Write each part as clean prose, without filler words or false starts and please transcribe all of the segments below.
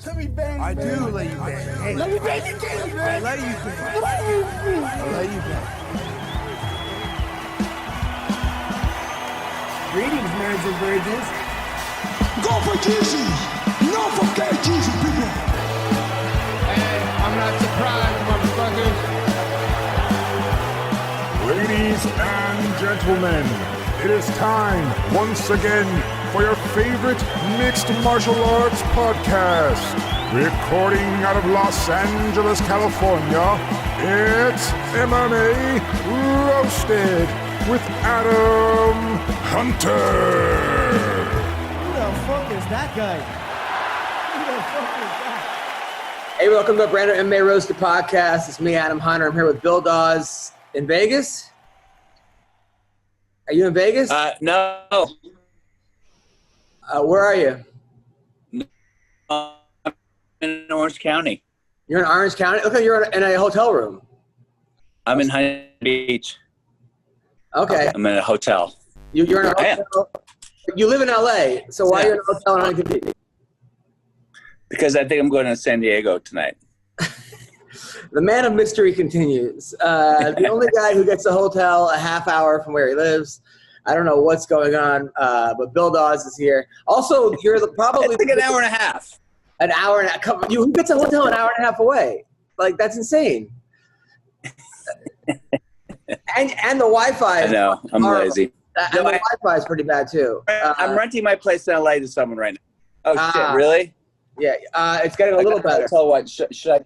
Let me bang. I do let you bang. Hey, let me bang you, James, man. I let you bang. I let you bang. Greetings, marriage and virgins. Go for Jesus. No forget Jesus, people. Hey, I'm not surprised, motherfuckers. Ladies and gentlemen, it is time once again for your favorite mixed martial arts podcast. Recording out of Los Angeles, California, it's MMA Roasted with Adam Hunter. Who the fuck is that guy? Who the fuck is that? Hey, welcome to the brand new MMA Roasted Podcast. It's me, Adam Hunter. I'm here with Bill Dawes in Vegas. Are you in Vegas? No. Where are you? I'm in Orange County. You're in Orange County? Okay, you're in a hotel room. I'm in Huntington Beach. Okay. I'm in a hotel. You're in a hotel? You live in LA, so why are you in a hotel in Huntington Beach? Because I think I'm going to San Diego tonight. The man of mystery continues. The only guy who gets a hotel a half hour from where he lives. I don't know what's going on, but Bill Dawes is here. Also, you're probably an hour and a half. An hour and a half. Who gets a hotel an hour and a half away? Like, that's insane. and the Wi-Fi. I know. I'm lazy. And the Wi-Fi is pretty bad too. I'm renting my place in LA to someone right now. Oh shit! Really? Yeah. It's getting a little better. I'll tell what. Should I?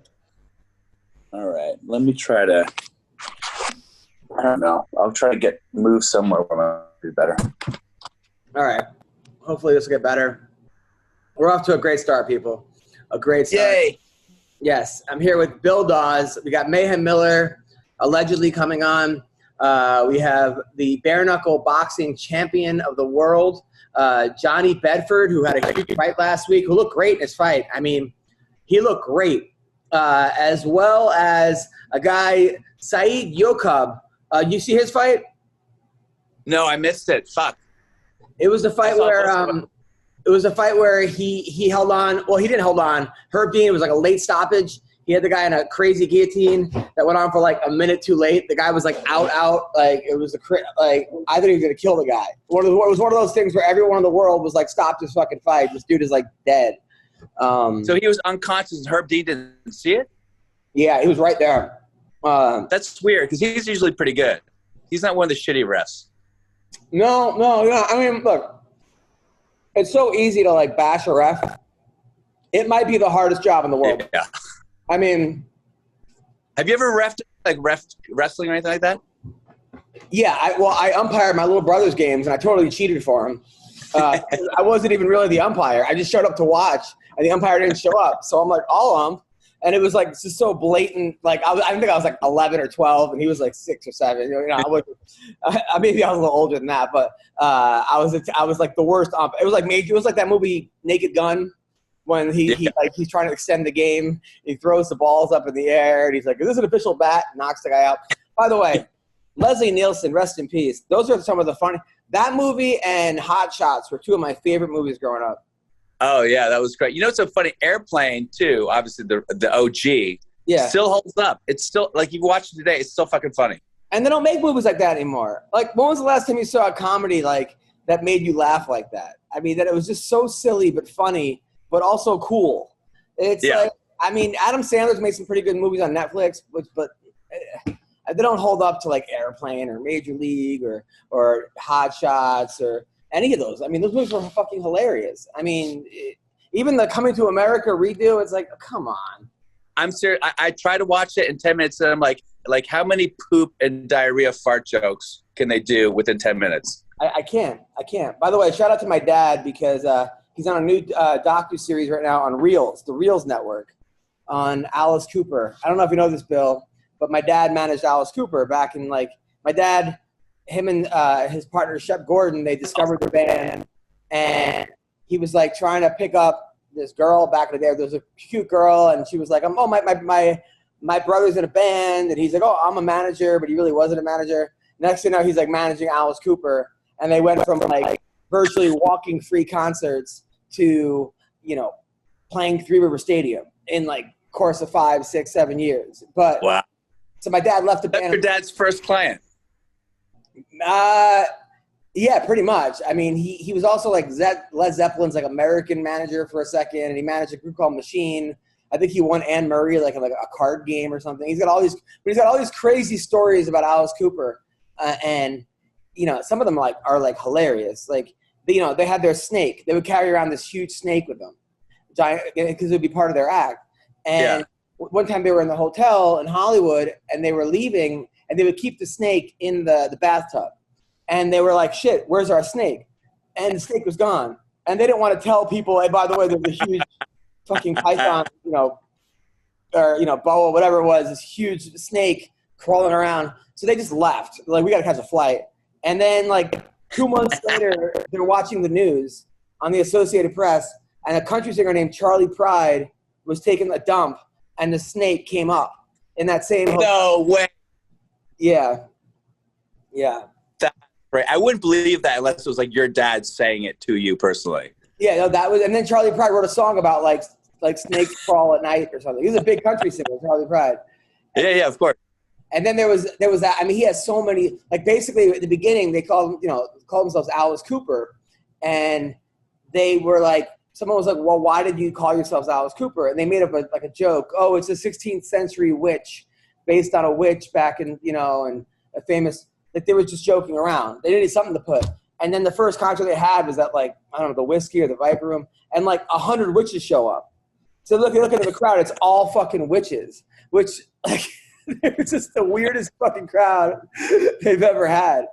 All right. Let me try to. I don't know. I'll try to move somewhere where it'll be better. All right. Hopefully this will get better. We're off to a great start, people. A great start. Yay! Yes, I'm here with Bill Dawes. We got Mayhem Miller allegedly coming on. We have the bare knuckle boxing champion of the world, Johnny Bedford, who had a huge fight last week, who looked great in his fight. I mean, he looked great. As well as a guy, Saidyokub. You see his fight? No, I missed it. Fuck. It was a fight where he held on. Well, he didn't hold on. Herb Dean was like a late stoppage. He had the guy in a crazy guillotine that went on for like a minute too late. The guy was like out. Like it was I thought he was gonna kill the guy. It was one of those things where everyone in the world was like, "Stop this fucking fight! This dude is like dead." So he was unconscious and Herb Dean didn't see it? Yeah, he was right there. That's weird because he's usually pretty good. He's not one of the shitty refs. No. I mean, look, it's so easy to like bash a ref. It might be the hardest job in the world. Yeah. I mean, have you ever wrestling or anything like that? Yeah, I umpired my little brother's games, and I totally cheated for him. I wasn't even really the umpire. I just showed up to watch, and the umpire didn't show up. So I'm like, I'll ump. And it was like just so blatant. Like I think I was like 11 or 12, and he was like 6 or 7. You know, maybe I was a little older than that, but I was like the worst ump. It was like that movie Naked Gun. When he's trying to extend the game, he throws the balls up in the air, and he's like, "Is this an official bat?" Knocks the guy out. By the way, Leslie Nielsen, rest in peace. Those are some of the funny. That movie and Hot Shots were two of my favorite movies growing up. Oh yeah, that was great. You know, it's so funny. Airplane too. Obviously, the OG. Yeah. Still holds up. It's still like you watch it today. It's still fucking funny. And they don't make movies like that anymore. Like, when was the last time you saw a comedy like that made you laugh like that? I mean, that it was just so silly but funny, but also cool. It's like, I mean, Adam Sandler's made some pretty good movies on Netflix, but they don't hold up to like Airplane or Major League or Hot Shots or any of those. I mean, those movies were fucking hilarious. I mean, even the Coming to America redo, it's like, oh, come on. I'm serious. I try to watch it in 10 minutes, and I'm like how many poop and diarrhea fart jokes can they do within 10 minutes? I can't. By the way, shout out to my dad because he's on a new docu-series right now on Reels, the Reels Network, on Alice Cooper. I don't know if you know this, Bill, but my dad managed Alice Cooper back in him and his partner Shep Gordon, they discovered the band, and he was like trying to pick up this girl back in the day. There was a cute girl, and she was like, "Oh, my brother's in a band," and he's like, "Oh, I'm a manager," but he really wasn't a manager. Next thing you know, he's like managing Alice Cooper, and they went from like virtually walking free concerts to, you know, playing Three River Stadium in like course of 5, 6, 7 years. But Wow. So my dad left the That's band. your dad's first client. Yeah, pretty much. I mean, he was also like Led Zeppelin's like American manager for a second, and he managed a group called Machine. I think he won Anne Murray like a card game or something. He's got all these crazy stories about Alice Cooper, and you know, some of them are hilarious. Like they had their snake. They would carry around this huge snake with them, giant, because it would be part of their act. And one time they were in the hotel in Hollywood, and they were leaving, and they would keep the snake in the bathtub. And they were like, shit, where's our snake? And the snake was gone. And they didn't want to tell people, hey, by the way, there's a huge fucking python, or boa, whatever it was, this huge snake crawling around. So they just left. Like, we got to catch a flight. And then, like, 2 months later, they're watching the news on the Associated Press, and a country singer named Charlie Pride was taking a dump, and the snake came up in that same hotel. No way. Yeah. Yeah. Right. I wouldn't believe that unless it was like your dad saying it to you personally. Yeah, no, that was, and then Charlie Pride wrote a song about like snakes crawl at night or something. He was a big country singer, Charlie Pride. Yeah, of course. And then there was that. I mean, he has so many. Like basically at the beginning, they called themselves Alice Cooper, and they were like, someone was like, well, why did you call yourselves Alice Cooper? And they made up a joke. Oh, it's a 16th century witch, based on a witch back in and a famous. Like they were just joking around. They needed something to put. And then the first concert they had was at like, I don't know, the Whiskey or the Viper Room. And like 100 witches show up. So look at the crowd. It's all fucking witches, which like it was just the weirdest fucking crowd they've ever had.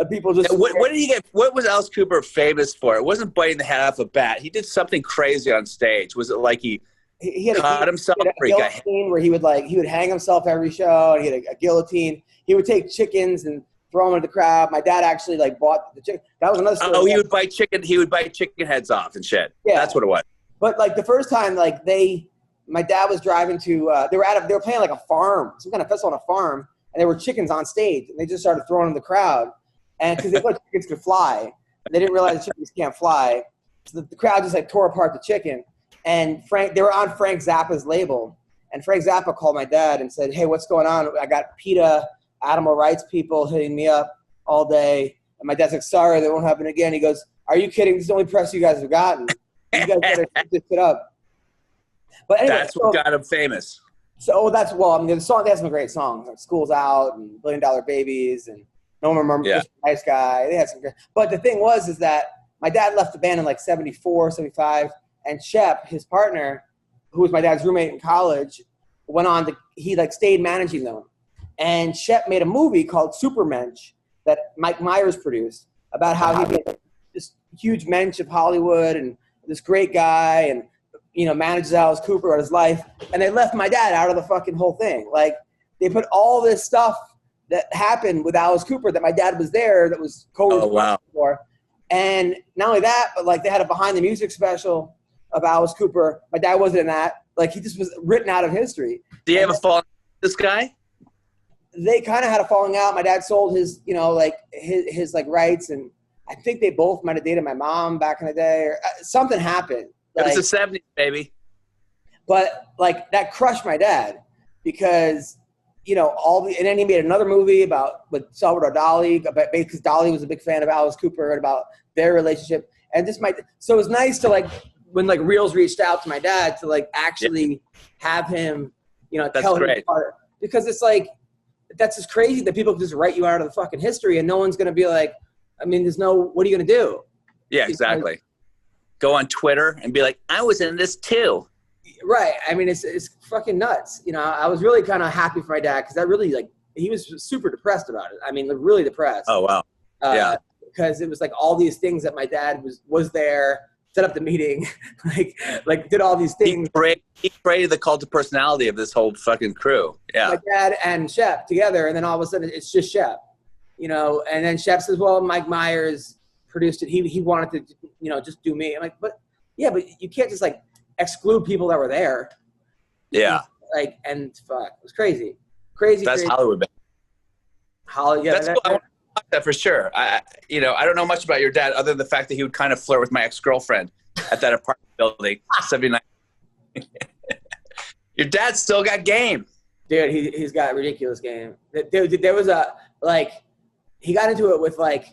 People just. What did he get? What was Alice Cooper famous for? It wasn't biting the head off a bat. He did something crazy on stage. Was it like he had caught himself? He had a guillotine where he would hang himself every show, and he had a guillotine. He would take chickens and throw them into the crowd. My dad actually bought the chicken. That was another story. Oh, he would bite chicken. He would bite chicken heads off and shit. Yeah, that's what it was. But like the first time, my dad was driving to. They were playing like a farm, some kind of festival on a farm, and there were chickens on stage, and they just started throwing them in the crowd, and because they thought chickens could fly, and they didn't realize chickens can't fly, so the crowd just tore apart the chicken. And they were on Frank Zappa's label, and Frank Zappa called my dad and said, "Hey, what's going on? I got PETA animal rights people hitting me up all day." And my dad's like, "Sorry, that won't happen again." He goes, "Are you kidding? This is the only press you guys have gotten. You guys better keep this shit up." But anyway, that's what got him famous. So the song, they have some great songs like "School's Out" and "$1 Billion Babies" and "No One Remembers Just a Nice Guy." They had some great. But the thing is that my dad left the band in like 74, 75, and Shep, his partner, who was my dad's roommate in college, went on he stayed managing them. And Shep made a movie called Supermensch that Mike Myers produced about how he made this huge mensch of Hollywood and this great guy and, manages Alice Cooper on his life. And they left my dad out of the fucking whole thing. Like, they put all this stuff that happened with Alice Cooper that my dad was there that was co-responsible for. And not only that, but, they had a behind the music special of Alice Cooper. My dad wasn't in that. He just was written out of history. Do you have a fall this guy? They kind of had a falling out. My dad sold his, his rights, and I think they both might have dated my mom back in the day, or something happened. It was the 70s, baby. But that crushed my dad because, and then he made another movie with Salvador Dali, because Dali was a big fan of Alice Cooper and about their relationship. And so it was nice to when Reels reached out to my dad to actually have him, tell him apart, because it's that's just crazy that people can just write you out of the fucking history and no one's going to be what are you going to do? Yeah, exactly. Go on Twitter and be like, I was in this too. Right. I mean, it's fucking nuts. I was really kind of happy for my dad because that really he was super depressed about it. I mean, really depressed. Oh, wow. Yeah. Because it was all these things that my dad was there, set up the meeting, did all these things. He created the cult of personality of this whole fucking crew. Yeah. My dad and Shep together, and then all of a sudden it's just Shep, and then Shep says, well, Mike Myers produced it. He wanted to, just do me. I'm like, but you can't just exclude people that were there. Yeah. And fuck, it was crazy. Crazy. That's crazy. Hollywood, man. Hollywood. Yeah, that's cool. I want to talk that for sure. I don't know much about your dad other than the fact that he would kind of flirt with my ex-girlfriend at that apartment building, 79. Your dad still got game. Dude, he's got ridiculous game. There was he got into it with like,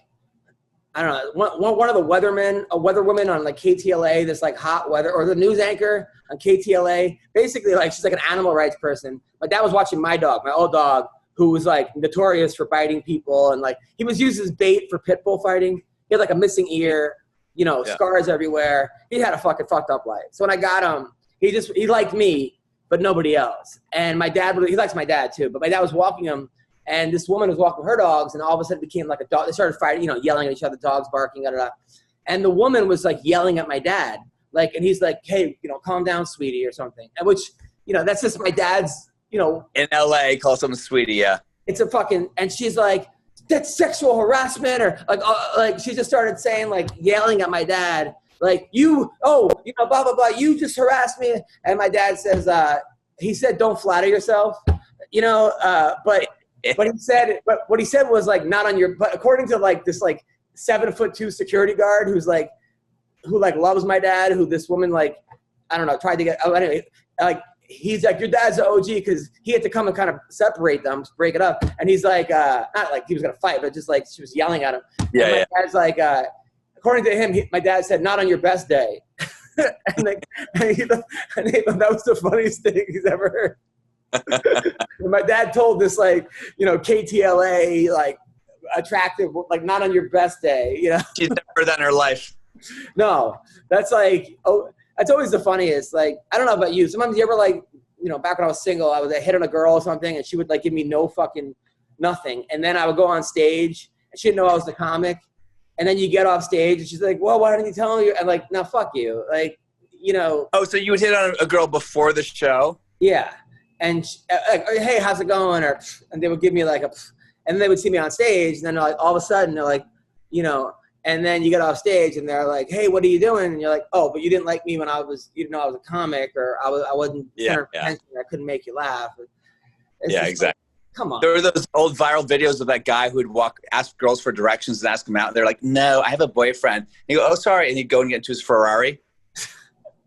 I don't know, one of the weatherwoman on like KTLA, this like hot weather, or the news anchor on KTLA. Basically, like she's like an animal rights person. My dad was watching my dog, my old dog, who was like notorious for biting people, and like he was used as bait for pit bull fighting. He had like a missing ear, scars everywhere. He had a fucking fucked up life. So when I got him, he liked me, but nobody else. And my dad, he likes my dad too, but my dad was walking him, and this woman was walking her dogs, and all of a sudden it became like a dog. They started fighting, yelling at each other, dogs barking, and the woman was like yelling at my dad, like, and he's like, hey, calm down, sweetie, or something. And which, that's just my dad's, in LA, call someone sweetie, yeah. It's a fucking, and she's like, that's sexual harassment, or like she just started saying, like, yelling at my dad, like, blah, blah, blah, you just harassed me. And my dad says, he said, don't flatter yourself, but what he said was like, not on your, but according to like this like 7'2" security guard who loves my dad, who this woman, like, I don't know, tried to get, anyway, like, he's like, your dad's an OG, because he had to come and kind of separate them, break it up. And he's like, not like he was going to fight, but just like she was yelling at him. Yeah, and my dad's like, according to him, my dad said, not on your best day. and that was the funniest thing he's ever heard. My dad told this like, KTLA, like attractive, like not on your best day, She's never done her life. No, that's like, that's always the funniest. Like, I don't know about you. Sometimes you ever like, back when I was single, I would hit on a girl or something, and she would like give me no fucking nothing. And then I would go on stage, and she didn't know I was the comic. And then you get off stage, and she's like, well, why didn't you tell me? And like, no, fuck you. Like, Oh, so you would hit on a girl before the show? Yeah. And like, hey, how's it going? And they would give me like and they would see me on stage, and then like all of a sudden they're like, and then you get off stage and they're like, hey, what are you doing? And you're like, oh, but you didn't like me when I was, I was a comic, or I wasn't center of attention. I couldn't make you laugh. Exactly. Like, come on. There were those old viral videos of that guy who would ask girls for directions and ask them out. And they're like, no, I have a boyfriend. And you go, oh, sorry. And he'd go and get into his Ferrari.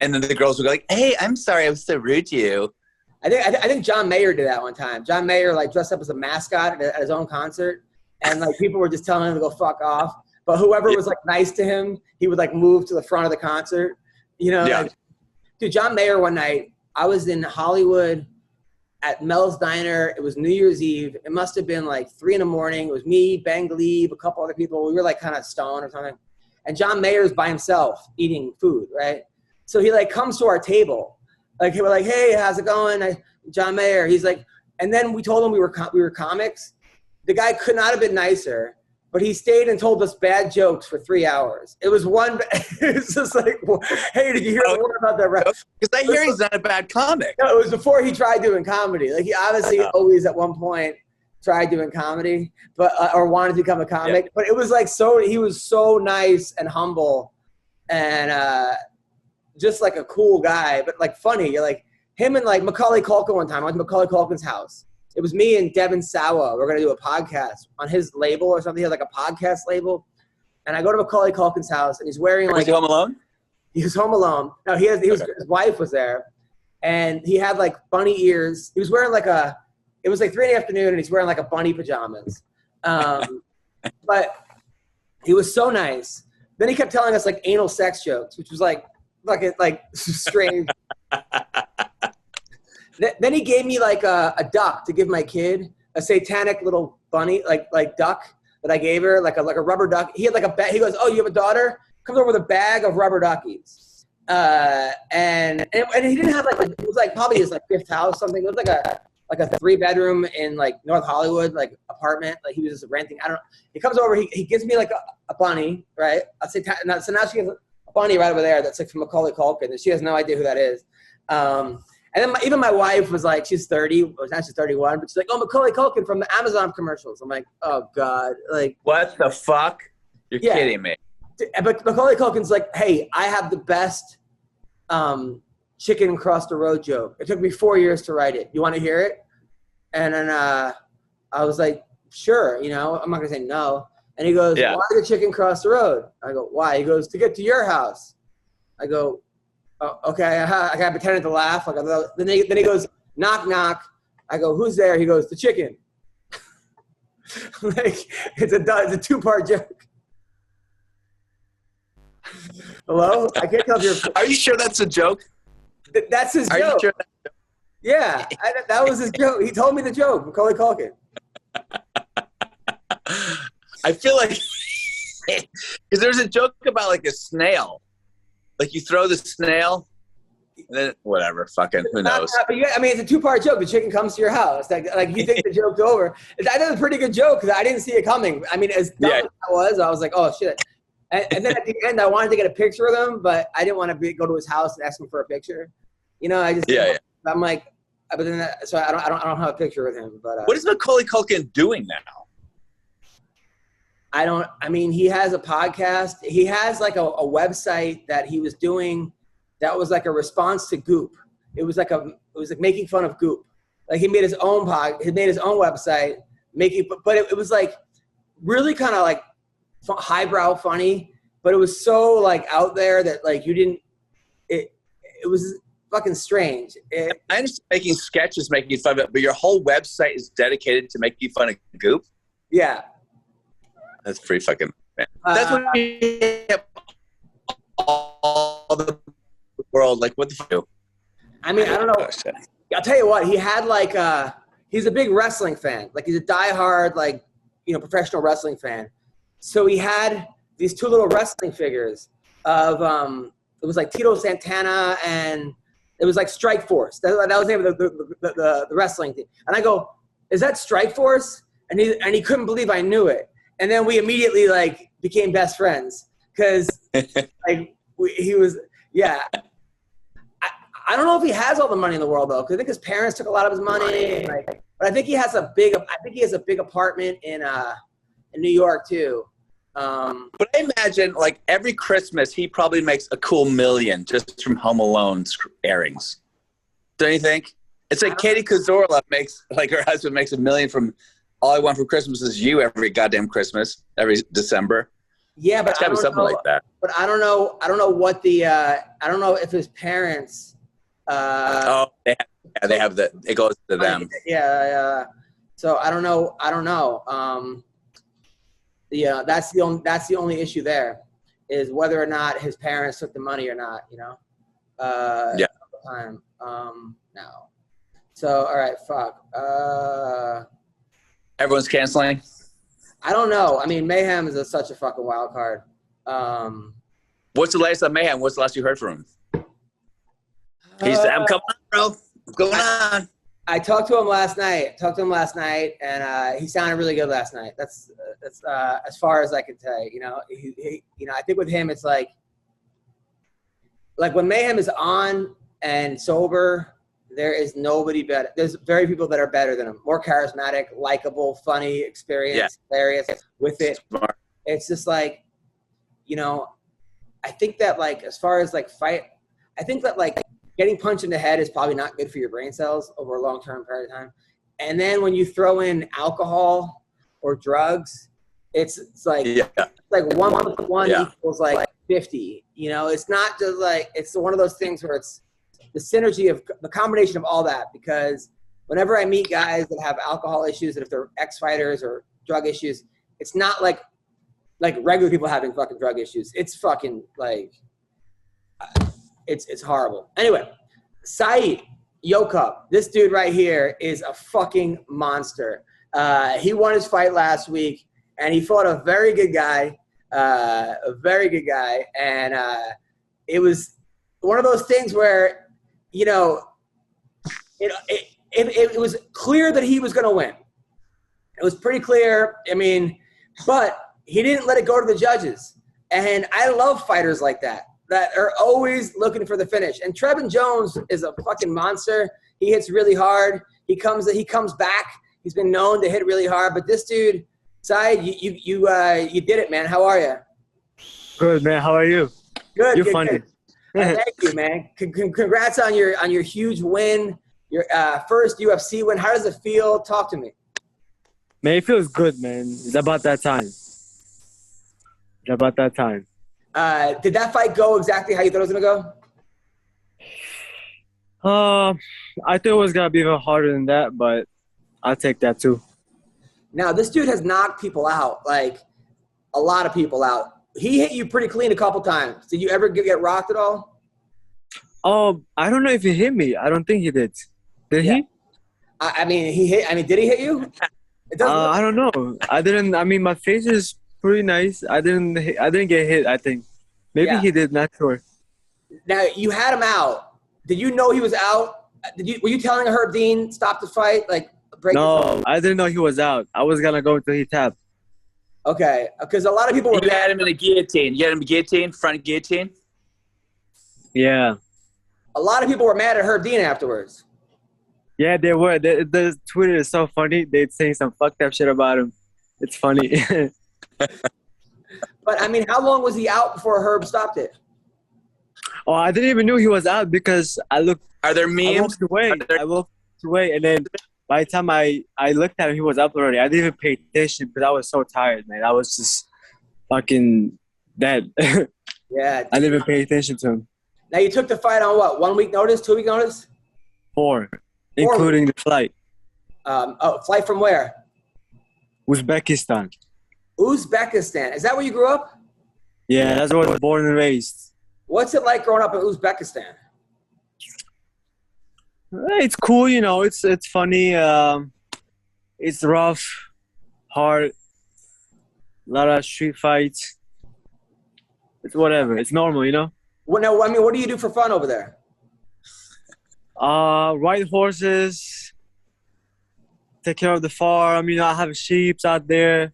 And then the girls would go like, hey, I'm sorry, I was so rude to you. I think John Mayer did that one time. John Mayer like dressed up as a mascot at his own concert, and like people were just telling him to go fuck off. But whoever was like nice to him, he would like move to the front of the concert. Like, dude, John Mayer one night, I was in Hollywood at Mel's Diner. It was New Year's Eve. It must have been like 3 a.m. It was me, Bang Glebe, a couple other people. We were like kind of stoned or something. And John Mayer's by himself eating food, right? So he like comes to our table. Like, we're like, hey, how's it going? John Mayer. He's like, and then we told him we were comics. The guy could not have been nicer, but he stayed and told us bad jokes for 3 hours. It was it's just like, hey, did you hear the one about that? Because I hear he's not a bad comic. No, it was before he tried doing comedy. Like, he obviously always at one point tried doing comedy, but or wanted to become a comic. Yeah. But it was like he was so nice and humble, and just like a cool guy, but like funny. You're like him and like Macaulay Culkin one time. I went to Macaulay Culkin's house. It was me and Devin Sawa. We're going to do a podcast on his label or something. He had like a podcast label. And I go to Macaulay Culkin's house, and he's wearing like... Was he home alone? He was home alone. No, his wife was there. And he had like bunny ears. He was wearing like it was like 3 PM, and he's wearing like a bunny pajamas. But he was so nice. Then he kept telling us like anal sex jokes, which was like strange. Then he gave me like a duck to give my kid, a satanic little bunny, like duck that I gave her, like a rubber duck. He had like a bag. He goes, oh, you have a daughter? Comes over with a bag of rubber duckies. And he didn't have like, it was like probably his like 5th house, something. It was like a 3-bedroom in like North Hollywood, like apartment. Like he was just renting. I don't know. He comes over, he gives me like a bunny, right? So now she has a bunny right over there that's like from Macaulay Culkin, and she has no idea who that is. And then even my wife was like, she's 30, now she's 31, but she's like, oh, Macaulay Culkin from the Amazon commercials. I'm like, oh God, like what the fuck? You're kidding me. But Macaulay Culkin's like, hey, I have the best chicken across the road joke. It took me 4 years to write it. You want to hear it? And then I was like, sure, I'm not gonna say no. And he goes, why the chicken cross the road? I go, why? He goes, to get to your house. I go, oh, okay. I pretended to laugh. Like, then he goes, knock, knock. I go, who's there? He goes, the chicken. Like, it's a 2-part joke. Hello? I can't tell if you're. Are you sure that's a joke? That's his Are joke. you sure Yeah, that was his joke. He told me the joke, Macaulay Culkin. I feel like because there's a joke about like a snail, like you throw the snail, and then whatever, fucking who knows? But I mean, it's a 2-part joke. The chicken comes to your house. Like you think the joke's over. I thought it was a pretty good joke because I didn't see it coming. I mean, as dumb as I was like, oh shit. And then at the end, I wanted to get a picture of him, but I didn't want to go to his house and ask him for a picture. You know, I just I'm like, but then so I don't have a picture with him. But what is Macaulay Culkin doing now? I mean, he has a podcast. He has like a website that he was doing that was like a response to Goop. It was like making fun of Goop. Like he made his own website but it was like really kind of like highbrow funny, but it was so like out there that like it was fucking strange. I understand making sketches, making fun of it, but your whole website is dedicated to making fun of Goop? Yeah. That's pretty fucking, man. That's what we have all the world, like, what the fuck? I mean, I don't know. I'll tell you what, he had like, he's a big wrestling fan. Like, he's a diehard, like, professional wrestling fan. So he had these 2 little wrestling figures of, it was like Tito Santana and it was like Strike Force. That was the name of the wrestling team. And I go, is that Strike Force? And he couldn't believe I knew it. And then we immediately like became best friends because like he was, yeah. I don't know if he has all the money in the world though, because I think his parents took a lot of his money. But I think he has a big apartment in New York too. But I imagine like every Christmas he probably makes a cool $1 million just from Home Alone airings. Don't you think? It's like Katie Cazorla her husband makes $1 million from All I Want for Christmas Is You every goddamn Christmas, every December. Yeah, but it's gotta be something like that. But I don't know what I don't know if his parents. They have it goes to them. Yeah. So I don't know. Yeah, that's the only issue there, is whether or not his parents took the money or not. Yeah. Time. No. So all right, fuck. Everyone's canceling? I don't know. I mean, Mayhem is such a fucking wild card. What's the latest on Mayhem? What's the last you heard from him? He said, I'm coming on, bro. What's going on? I talked to him last night. And he sounded really good last night. That's as far as I can tell you. I think with him, it's like when Mayhem is on and sober, there is nobody better. There's very people that are better than him. More charismatic, likable, funny, experienced, hilarious with it. Smart. It's just like, I think that like, as far as like fight, I think that like getting punched in the head is probably not good for your brain cells over a long-term period of time. And then when you throw in alcohol or drugs, it's like, like 1 + 1 equals like 50. It's not just like, it's one of those things where it's the synergy of the combination of all that, because whenever I meet guys that have alcohol issues, and if they're ex-fighters or drug issues, it's not like regular people having fucking drug issues. It's fucking like, it's horrible. Anyway, Saidyokub, this dude right here is a fucking monster. He won his fight last week, and he fought a very good guy, and it was one of those things where, it was clear that he was going to win. It was pretty clear. I mean, but he didn't let it go to the judges. And I love fighters like that are always looking for the finish. And Trevin Jones is a fucking monster. He hits really hard. He comes back. He's been known to hit really hard. But this dude, Said, you did it, man. How are you? Good, man. How are you? Good. You're good, funny. Good. Thank you, man. Congrats on your huge win, your first UFC win. How does it feel? Talk to me. Man, it feels good, man. It's about that time. Did that fight go exactly how you thought it was going to go? I thought it was gonna be even harder than that, but I'll take that too. Now, this dude has knocked people out, like a lot of people out. He hit you pretty clean a couple times. Did you ever get rocked at all? Oh, I don't know if he hit me. I don't think he did. Did he? I mean, did he hit you? It doesn't I don't know. I didn't. I mean, my face is pretty nice. I didn't get hit. I think maybe he did. Not sure. Now you had him out. Did you know he was out? Were you telling Herb Dean stop the fight? Like break? No, I didn't know he was out. I was gonna go until he tapped. Okay, because a lot of people were. You had him in a guillotine. You had him guillotine, front guillotine. Yeah. A lot of people were mad at Herb Dean afterwards. Yeah, they were. The Twitter is so funny. They're saying some fucked up shit about him. It's funny. But I mean, how long was he out before Herb stopped it? Oh, I didn't even know he was out because I looked. Are there memes? I walked away, and then by the time I looked at him, he was up already. I didn't even pay attention because I was so tired, man. I was just fucking dead. Yeah. I didn't even pay attention to him. Now you took the fight on what? 1 week notice? 2 week notice? 4, including the flight. Flight from where? Uzbekistan. Uzbekistan. Is that where you grew up? Yeah, that's where I was born and raised. What's it like growing up in Uzbekistan? It's cool, you know. It's funny. It's rough, hard. A lot of street fights. It's whatever. It's normal, you know. Well, no, I mean, what do you do for fun over there? Ride horses. Take care of the farm. You know, I have sheep out there.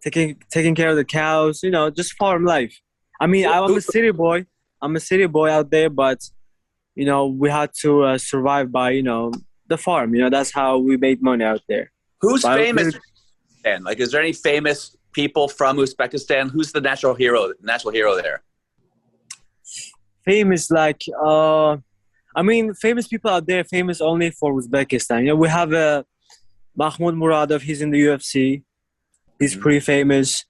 Taking care of the cows. You know, just farm life. I mean, I'm a city boy. I'm a city boy out there, but you know, we had to survive by, you know, the farm. You know, that's how we made money out there. Who's famous? Like, is there any famous people from Uzbekistan? Who's the national hero there? Famous, like, I mean, famous people out there, famous only for Uzbekistan. You know, we have Mahmoud Muradov. He's in the UFC. He's pretty famous.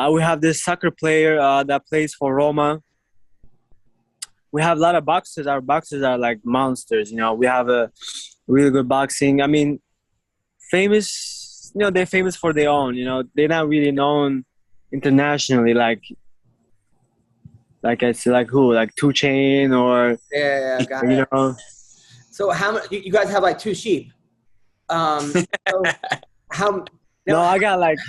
We have this soccer player that plays for Roma. We have a lot of boxers. Our boxers are like monsters, you know. We have a really good boxing. I mean, famous, you know, they're famous for their own, you know. They're not really known internationally like I said, like who? Like 2 Chainz or, Yeah, got it. you know. So how much, you guys have like 2 sheep. So No, I got like,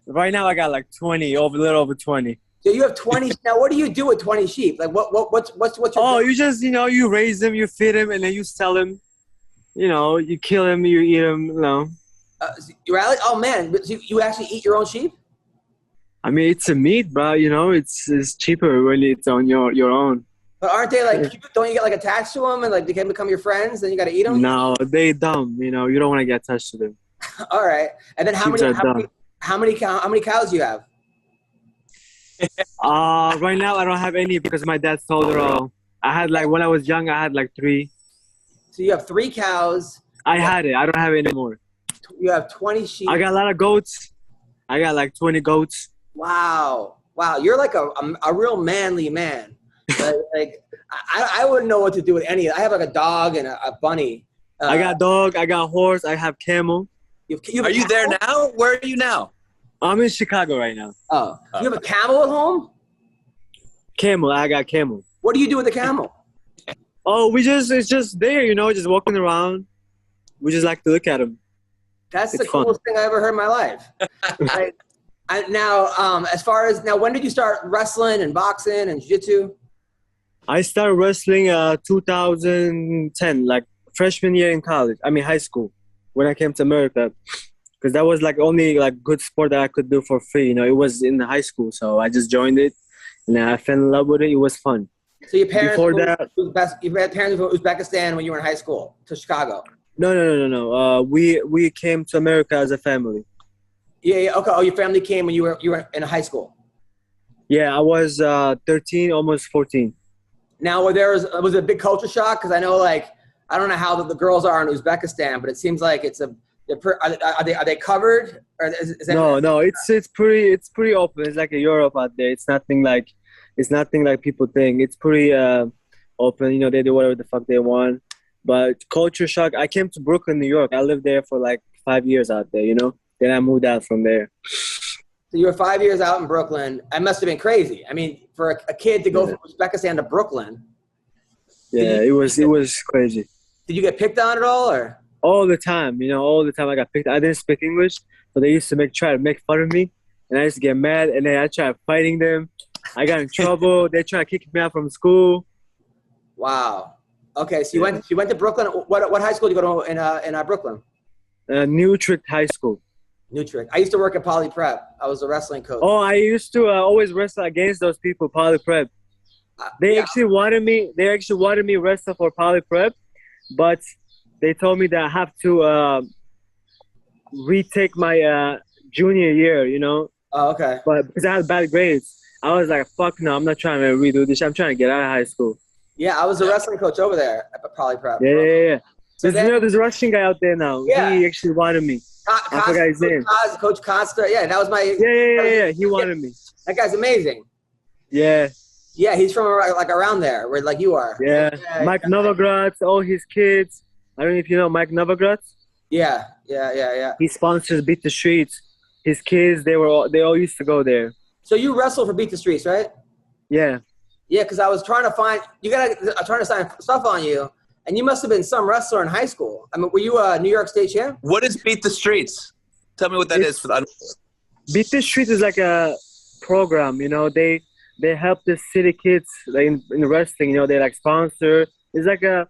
right now I got like 20, a little over 20. So you have 20. Now, what do you do with 20 sheep? Like, what's your? Oh, you just, you know, you raise them, you feed them, and then you sell them. You know, you kill them, you eat them. You know. Oh man, but you actually eat your own sheep? I mean, it's a meat, bro. You know, it's cheaper when it's on your own. But aren't they like? Don't you get like attached to them and like they can become your friends? Then you got to eat them. No, they dumb. You know, you don't want to get attached to them. All right, and then how many cows do you have? Right now I don't have any because my dad sold it all. I had like, when I was young, I had like 3. So you have 3 cows. I had it. I don't have it anymore. You have 20 sheep. I got a lot of goats. I got like 20 goats. Wow. You're like a real manly man. Like I wouldn't know what to do with any. I have like a dog and a bunny. I got dog. I got horse. I have camel. Are you there now? Where are you now? I'm in Chicago right now. Oh, you have a camel at home? Camel. I got camel. What do you do with the camel? Oh, it's just there, you know, just walking around. We just like to look at him. That's the coolest thing I ever heard in my life. As far as when did you start wrestling and boxing and jiu-jitsu? I started wrestling 2010, like freshman year in college. I mean, high school, when I came to America. Because that was like only like good sport that I could do for free. You know, it was in high school, so I just joined it, and I fell in love with it. It was fun. So your parents moved from Uzbekistan when you were in high school to Chicago? No. We came to America as a family. Yeah. Okay. Oh, your family came when you were in high school. Yeah, I was 13, almost 14. Now, was it a big culture shock? Because I know, like, I don't know how the girls are in Uzbekistan, but it seems like it's a. Are they covered? Or is that no. It's pretty open. It's like a Europe out there. It's nothing like It's nothing like people think. It's pretty open. You know, they do whatever the fuck they want. But culture shock. I came to Brooklyn, New York. I lived there for like 5 years out there. You know, then I moved out from there. So you were 5 years out in Brooklyn. That must have been crazy. I mean, for a kid to go from Uzbekistan to Brooklyn. Yeah, it was crazy. Did you get picked on at all, or? All the time, you know, all the time I got picked. I didn't speak English, so they used to try to make fun of me, and I used to get mad, and then I tried fighting them. I got in trouble. They tried to kick me out from school. Wow. Okay, so you went to Brooklyn. What high school did you go to in Brooklyn? Utrecht High School. Utrecht. I used to work at Poly Prep. I was a wrestling coach. Oh, I used to always wrestle against those people, Poly Prep. They actually wanted me. They actually wanted me wrestle for Poly Prep, but they told me that I have to retake my junior year, you know. Oh, okay. But because I had bad grades, I was like, fuck no, I'm not trying to redo this. I'm trying to get out of high school. Yeah, I was a wrestling coach over there at Poly Prep. Yeah. So there's a Russian guy out there now. Yeah. He actually wanted me. I forgot his name. Coach Costa. Yeah, that was my. Yeah. He wanted me. That guy's amazing. Yeah. Yeah, he's from like around there, where like you are. Yeah. Mike Novogratz, all his kids. I don't know if you know Mike Novogratz. Yeah. He sponsors Beat the Streets. His kids, they all used to go there. So you wrestle for Beat the Streets, right? Yeah. Yeah, because I was trying to find I'm trying to sign stuff on you, and you must have been some wrestler in high school. I mean, were you a New York State champ? What is Beat the Streets? Tell me what that is for the. Beat the Streets is like a program. You know, they help the city kids like in wrestling. You know, they like sponsor. It's like a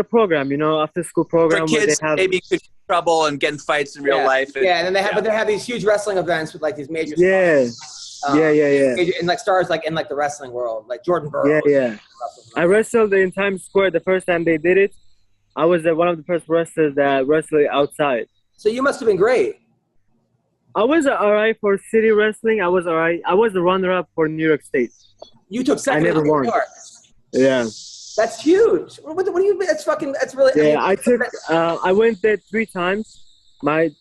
program. You know, after school program for kids where they have maybe could get in trouble and get in fights in real life. And, and then they have these huge wrestling events with like these major stars. And like stars like in like the wrestling world, like Jordan Burroughs. Yeah. I wrestled in Times Square the first time they did it. I was one of the first wrestlers that wrestled outside. So you must have been great. I was alright for city wrestling. I was alright. I was the runner-up for New York State. You took second. I never won. New York. Yeah. That's huge. What do you mean? That's really. Yeah, I went there 3 times. My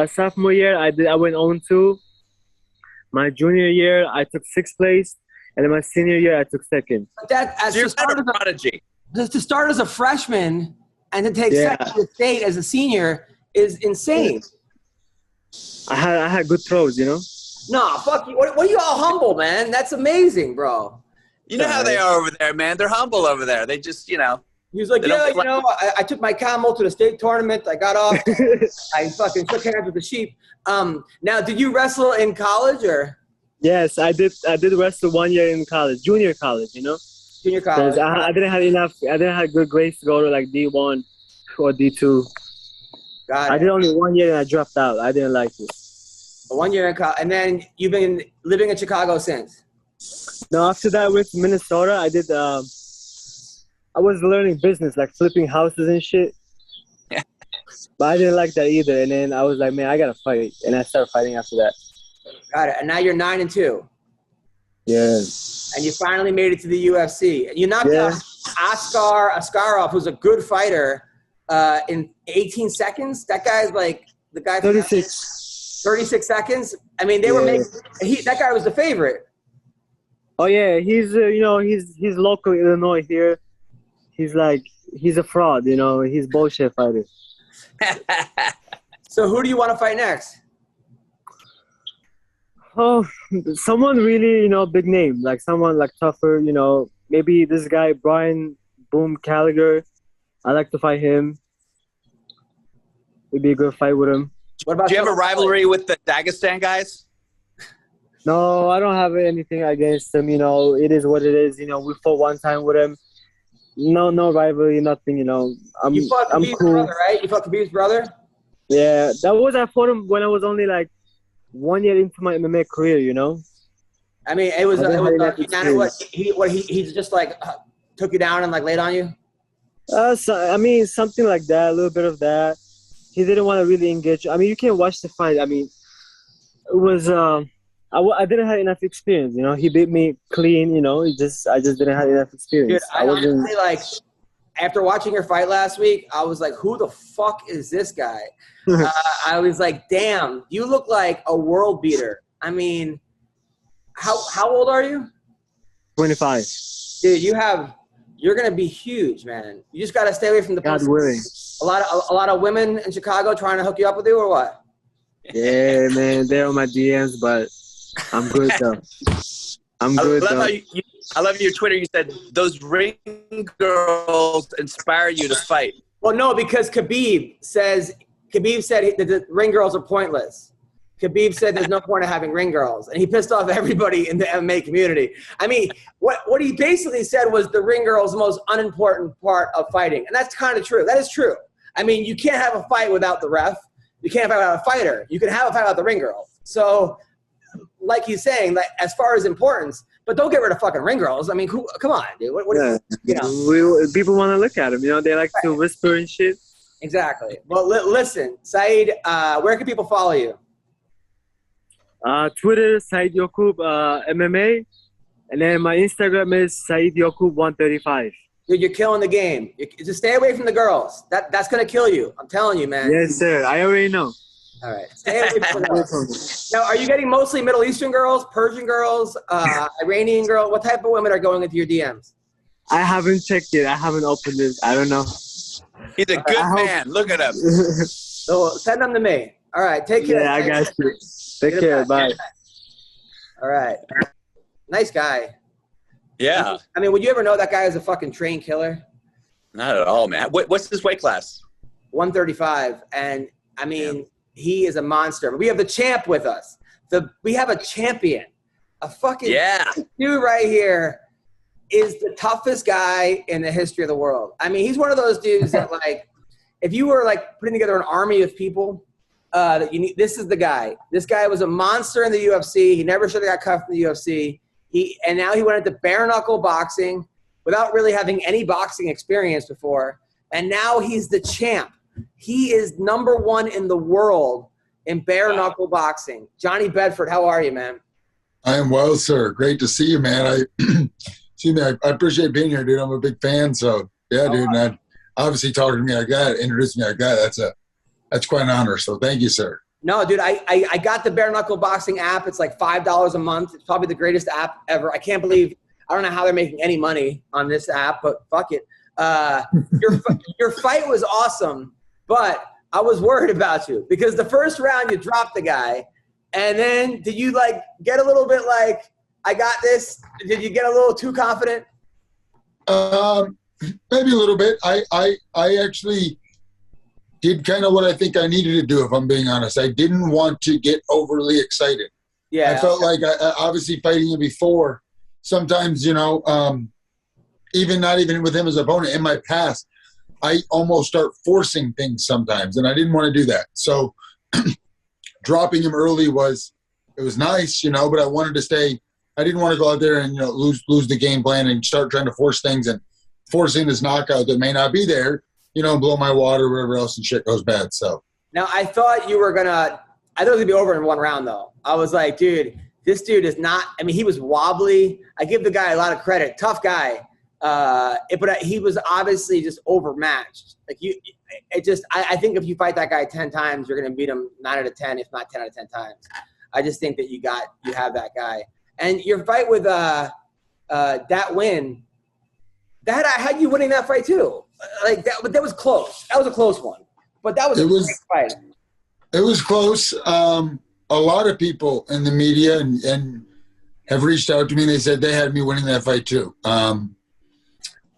sophomore year, I went 0-2. My junior year, I took 6th place, and then my senior year, I took 2nd. You're kind of a prodigy. To start as a freshman and to take 2nd to the state as a senior is insane. I had good throws, you know. No, fuck you. What are you all humble, man? That's amazing, bro. You know how they are over there, man. They're humble over there. They just, you know. He was like, I took my camel to the state tournament. I got off. I fucking shook hands with the sheep. Now, did you wrestle in college or? Yes, I did. I did wrestle 1 year in college, junior college. You know. Junior college. I didn't have enough. I didn't have good grades to go to like D1 or D2. Got it. I did only 1 year and I dropped out. I didn't like it. 1 year in college, and then you've been living in Chicago since. No, after that I went to Minnesota. I did. I was learning business, like flipping houses and shit. But I didn't like that either. And then I was like, man, I gotta fight. And I started fighting after that. Got it. And now you're 9-2. Yeah. And you finally made it to the UFC. You knocked out Askar Askarov, who's a good fighter, in 18 seconds. That guy's like the guy. 36 seconds. I mean, they were making. That guy was the favorite. Oh yeah, he's he's local Illinois here. He's a fraud, you know. He's bullshit fighter. So who do you want to fight next? Oh, someone really, big name, like someone like tougher, maybe this guy, Brian Boom Gallagher. I like to fight him. It'd be a good fight with him. What about do you have a rivalry with the Dagestan guys? No, I don't have anything against them. It is what it is. We fought one time with him. No rivalry, nothing. You fought Khabib's brother, right? You fought Khabib's brother? Yeah, I fought him when I was only like 1 year into my MMA career. I mean, it was he just like took you down and like laid on you. Something like that, a little bit of that. He didn't want to really engage. I mean, you can watch the fight. I mean, it was I didn't have enough experience. He beat me clean. I just didn't have enough experience. Dude, I honestly, like, after watching your fight last week, I was like, who the fuck is this guy? I was like, damn, you look like a world beater. I mean, how old are you? 25. Dude, you're gonna be huge, man. You just gotta stay away from the God pussy. willing. A lot of women in Chicago trying to hook you up with you, or what? Yeah, man, they're on my DMs, but I'm good though. I'm good though. I love your Twitter. You said those ring girls inspire you to fight. Well, no, because Khabib said that the ring girls are pointless. Khabib said there's no point in having ring girls, and he pissed off everybody in the MMA community. I mean, what he basically said was the ring girl is the most unimportant part of fighting, and that's kind of true. That is true. I mean, you can't have a fight without the ref. You can't have a fight without a fighter. You can have a fight without the ring girl. So, like he's saying, like, as far as importance, but don't get rid of fucking ring girls. I mean, come on, dude. What you know? People want to look at them. You know, they like to whisper and shit. Exactly. Well, listen, Said, where can people follow you? Twitter, Saidyokub MMA. And then my Instagram is Saidyokub135. Dude, you're killing the game. Just stay away from the girls. That's going to kill you. I'm telling you, man. Yes, sir. I already know. All right. Stay away from the girls. Now, are you getting mostly Middle Eastern girls, Persian girls, Iranian girls? What type of women are going into your DMs? I haven't checked it. I haven't opened it. I don't know. He's a good man. Look at him. So send them to me. All right. Take care. Yeah, I got you. Take care. Bye. All right. Nice guy. Yeah. I mean, would you ever know that guy is a fucking trained killer? Not at all, man. What's his weight class? 135. And, I mean, he is a monster. But we have the champ with us. We have a champion. A fucking dude right here is the toughest guy in the history of the world. I mean, he's one of those dudes that, like, if you were, like, putting together an army of people that you need, this is the guy. This guy was a monster in the UFC. He never should have got cuffed in the UFC. And now he went into bare knuckle boxing without really having any boxing experience before. And now he's the champ. He is number one in the world in bare knuckle boxing. Johnny Bedford, how are you, man? I am well, sir. Great to see you, man. I appreciate being here, dude. I'm a big fan. So yeah, dude. And obviously talking to me like that, introducing me like that, that's quite an honor. So thank you, sir. No, dude, I got the bare knuckle boxing app. It's like $5 a month. It's probably the greatest app ever. I can't believe, I don't know how they're making any money on this app, but fuck it. Your fight was awesome, but I was worried about you because the first round you dropped the guy, and then did you like get a little bit like, I got this? Did you get a little too confident? Maybe a little bit. I actually did kind of what I think I needed to do, if I'm being honest. I didn't want to get overly excited. Yeah. I felt like obviously fighting him before, sometimes, you know, not even with him as an opponent, in my past, I almost start forcing things sometimes, and I didn't want to do that. So dropping him early was nice, you know, but I wanted to stay. I didn't want to go out there and, you know, lose the game plan and start trying to force things and forcing this knockout that may not be there, you know, blow my water, whatever else, and shit goes bad. So now I thought it was gonna be over in one round though. I was like, dude, this dude is not. I mean, he was wobbly. I give the guy a lot of credit. Tough guy. But he was obviously just overmatched. Like I think if you fight that guy 10 times, you're gonna beat him 9 out of 10, if not 10 out of 10 times. I just think that you have that guy. And your fight with that win, I had you winning that fight too. Like that was close. That was a close one. But that was a great fight. It was close. A lot of people in the media and have reached out to me and they said they had me winning that fight too. And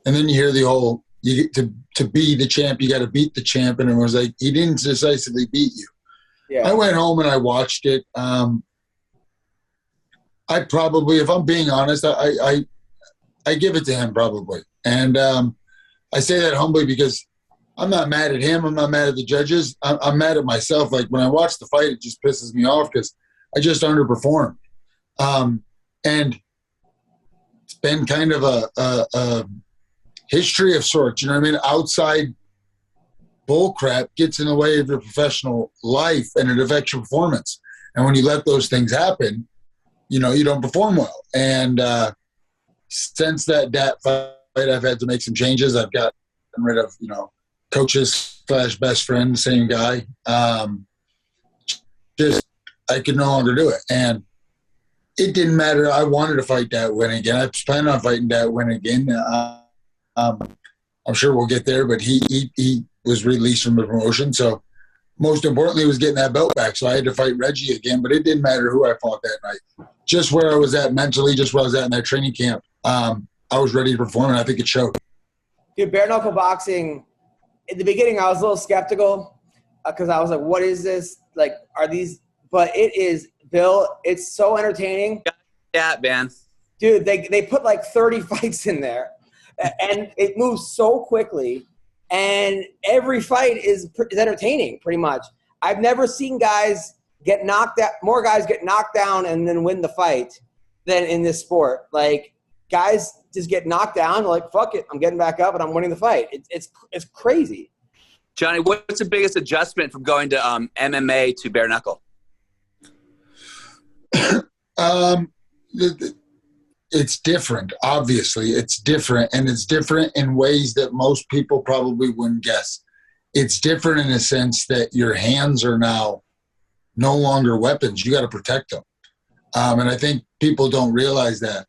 then you hear the whole, you get to be the champ, you got to beat the champ. And it was like, he didn't decisively beat you. Yeah. I went home and I watched it. I probably, if I'm being honest, I give it to him probably. And I say that humbly because I'm not mad at him. I'm not mad at the judges. I'm mad at myself. Like when I watch the fight, it just pisses me off because I just underperformed. And it's been kind of a history of sorts, you know what I mean? Outside bullcrap gets in the way of your professional life and it affects your performance. And when you let those things happen, you know, you don't perform well. And since that fight, I've had to make some changes. I've gotten rid of, you know, coaches / best friend, same guy. Just I could no longer do it. And it didn't matter. I wanted to fight that win again. I planned on fighting that win again. I'm sure we'll get there, but he was released from the promotion. So most importantly, he was getting that belt back. So I had to fight Reggie again, but it didn't matter who I fought that night. Just where I was at mentally, just where I was at in that training camp, I was ready to perform, and I think it showed. Dude, bare knuckle boxing, in the beginning, I was a little skeptical because I was like, what is this? Like, are these – but it is, Bill, it's so entertaining. Yeah, man. Dude, they put like 30 fights in there, and it moves so quickly, and every fight is entertaining pretty much. I've never seen guys get knocked out – more guys get knocked down and then win the fight than in this sport. Like, guys just get knocked down, like, fuck it, I'm getting back up and I'm winning the fight. It's crazy. Johnny, what's the biggest adjustment from going to MMA to bare knuckle? It's different. Obviously, it's different, and it's different in ways that most people probably wouldn't guess. It's different in a sense that your hands are now no longer weapons. You got to protect them, and I think people don't realize that.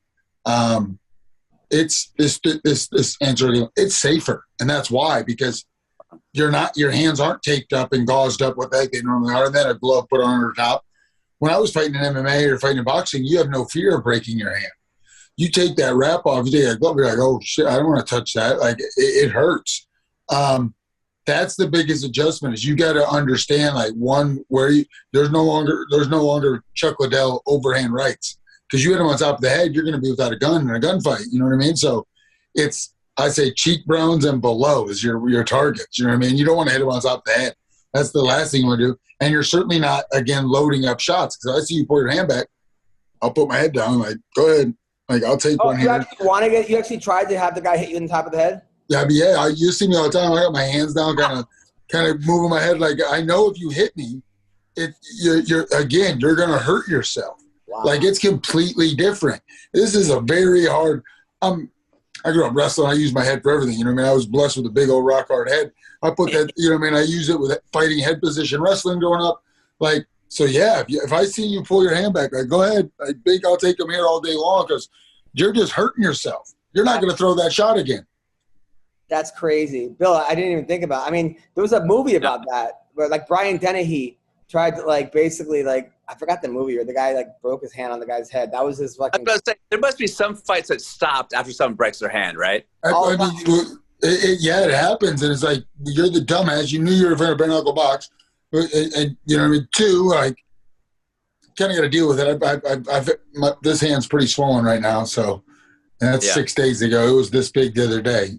It's this answer. It's safer, and that's why, because your hands aren't taped up and gauzed up what they normally are, and then a glove put on top. When I was fighting in MMA or fighting in boxing, you have no fear of breaking your hand. You take that wrap off, you take that glove, you're like, oh shit, I don't want to touch that. Like it hurts. That's the biggest adjustment, is you got to understand, like, one, where there's no longer Chuck Liddell overhand rights, because you hit him on top of the head, you're going to be without a gun in a gunfight. You know what I mean? So it's, I say, cheekbones and below is your targets. You know what I mean? You don't want to hit him on top of the head. That's the last thing you want to do. And you're certainly not, again, loading up shots, because I see you pull your hand back, I'll put my head down, like, go ahead. Like, I'll take one here. You actually tried to have the guy hit you in the top of the head? Yeah, you see me all the time. I got my hands down, kind of moving my head. Like, I know if you hit me, you're going to hurt yourself. Wow. Like, it's completely different. This is a very hard. I grew up wrestling. I use my head for everything. You know what I mean? I was blessed with a big old rock hard head. I put that. You know what I mean? I use it with fighting head position wrestling growing up. Like, so yeah. If I see you pull your hand back, like, go ahead. I think I'll take them here all day long, because you're just hurting yourself. You're not going to throw that shot again. That's crazy. Bill, I didn't even think about it. I mean, there was a movie about that where, like, Brian Dennehy tried to, like, basically, like, I forgot the movie, or the guy, like, broke his hand on the guy's head. That was his fucking – I was about to say, there must be some fights that stopped after someone breaks their hand, right? It happens. And it's like, you're the dumbass. You knew you were in a bare knuckle box. And you know what I mean? Two, like, kind of got to deal with it. This hand's pretty swollen right now, so – and that's 6 days ago. It was this big the other day.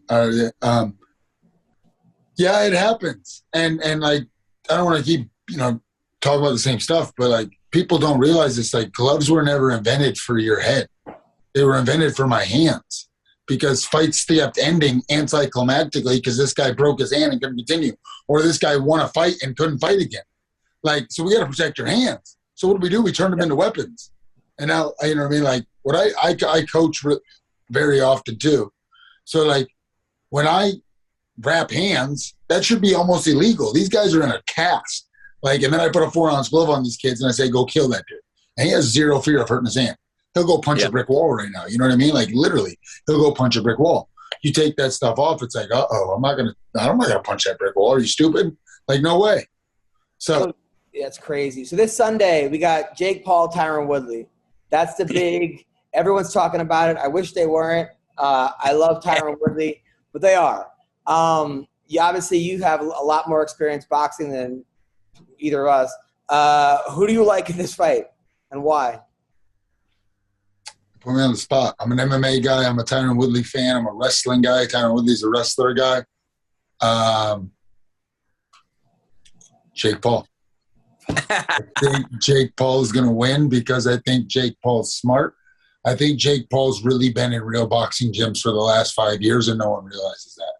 Yeah, it happens. And like, I don't want to keep, talking about the same stuff, but, like, people don't realize this. Like, gloves were never invented for your head. They were invented for my hands, because fights kept ending anticlimactically because this guy broke his hand and couldn't continue, or this guy won a fight and couldn't fight again. Like, so we got to protect your hands. So what do? We turn them into weapons. And now, you know what I mean? Like, what I coach very often too. So, like, when I wrap hands, that should be almost illegal. These guys are in a cast. Like, and then I put a 4-ounce glove on these kids and I say, go kill that dude. And he has zero fear of hurting his hand. He'll go punch a brick wall right now. You know what I mean? Like, literally, he'll go punch a brick wall. You take that stuff off, it's like, I'm not gonna punch that brick wall. Are you stupid? Like, no way. So that's crazy. So this Sunday we got Jake Paul, Tyron Woodley. That's the big. Everyone's talking about it. I wish they weren't. I love Tyron Woodley, but they are. Obviously, you have a lot more experience boxing than either of us. Who do you like in this fight, and why? Put me on the spot. I'm an MMA guy. I'm a Tyron Woodley fan. I'm a wrestling guy. Tyron Woodley's a wrestler guy. Jake Paul. I think Jake Paul is going to win because I think Jake Paul's smart. I think Jake Paul's really been in real boxing gyms for the last 5 years, and no one realizes that.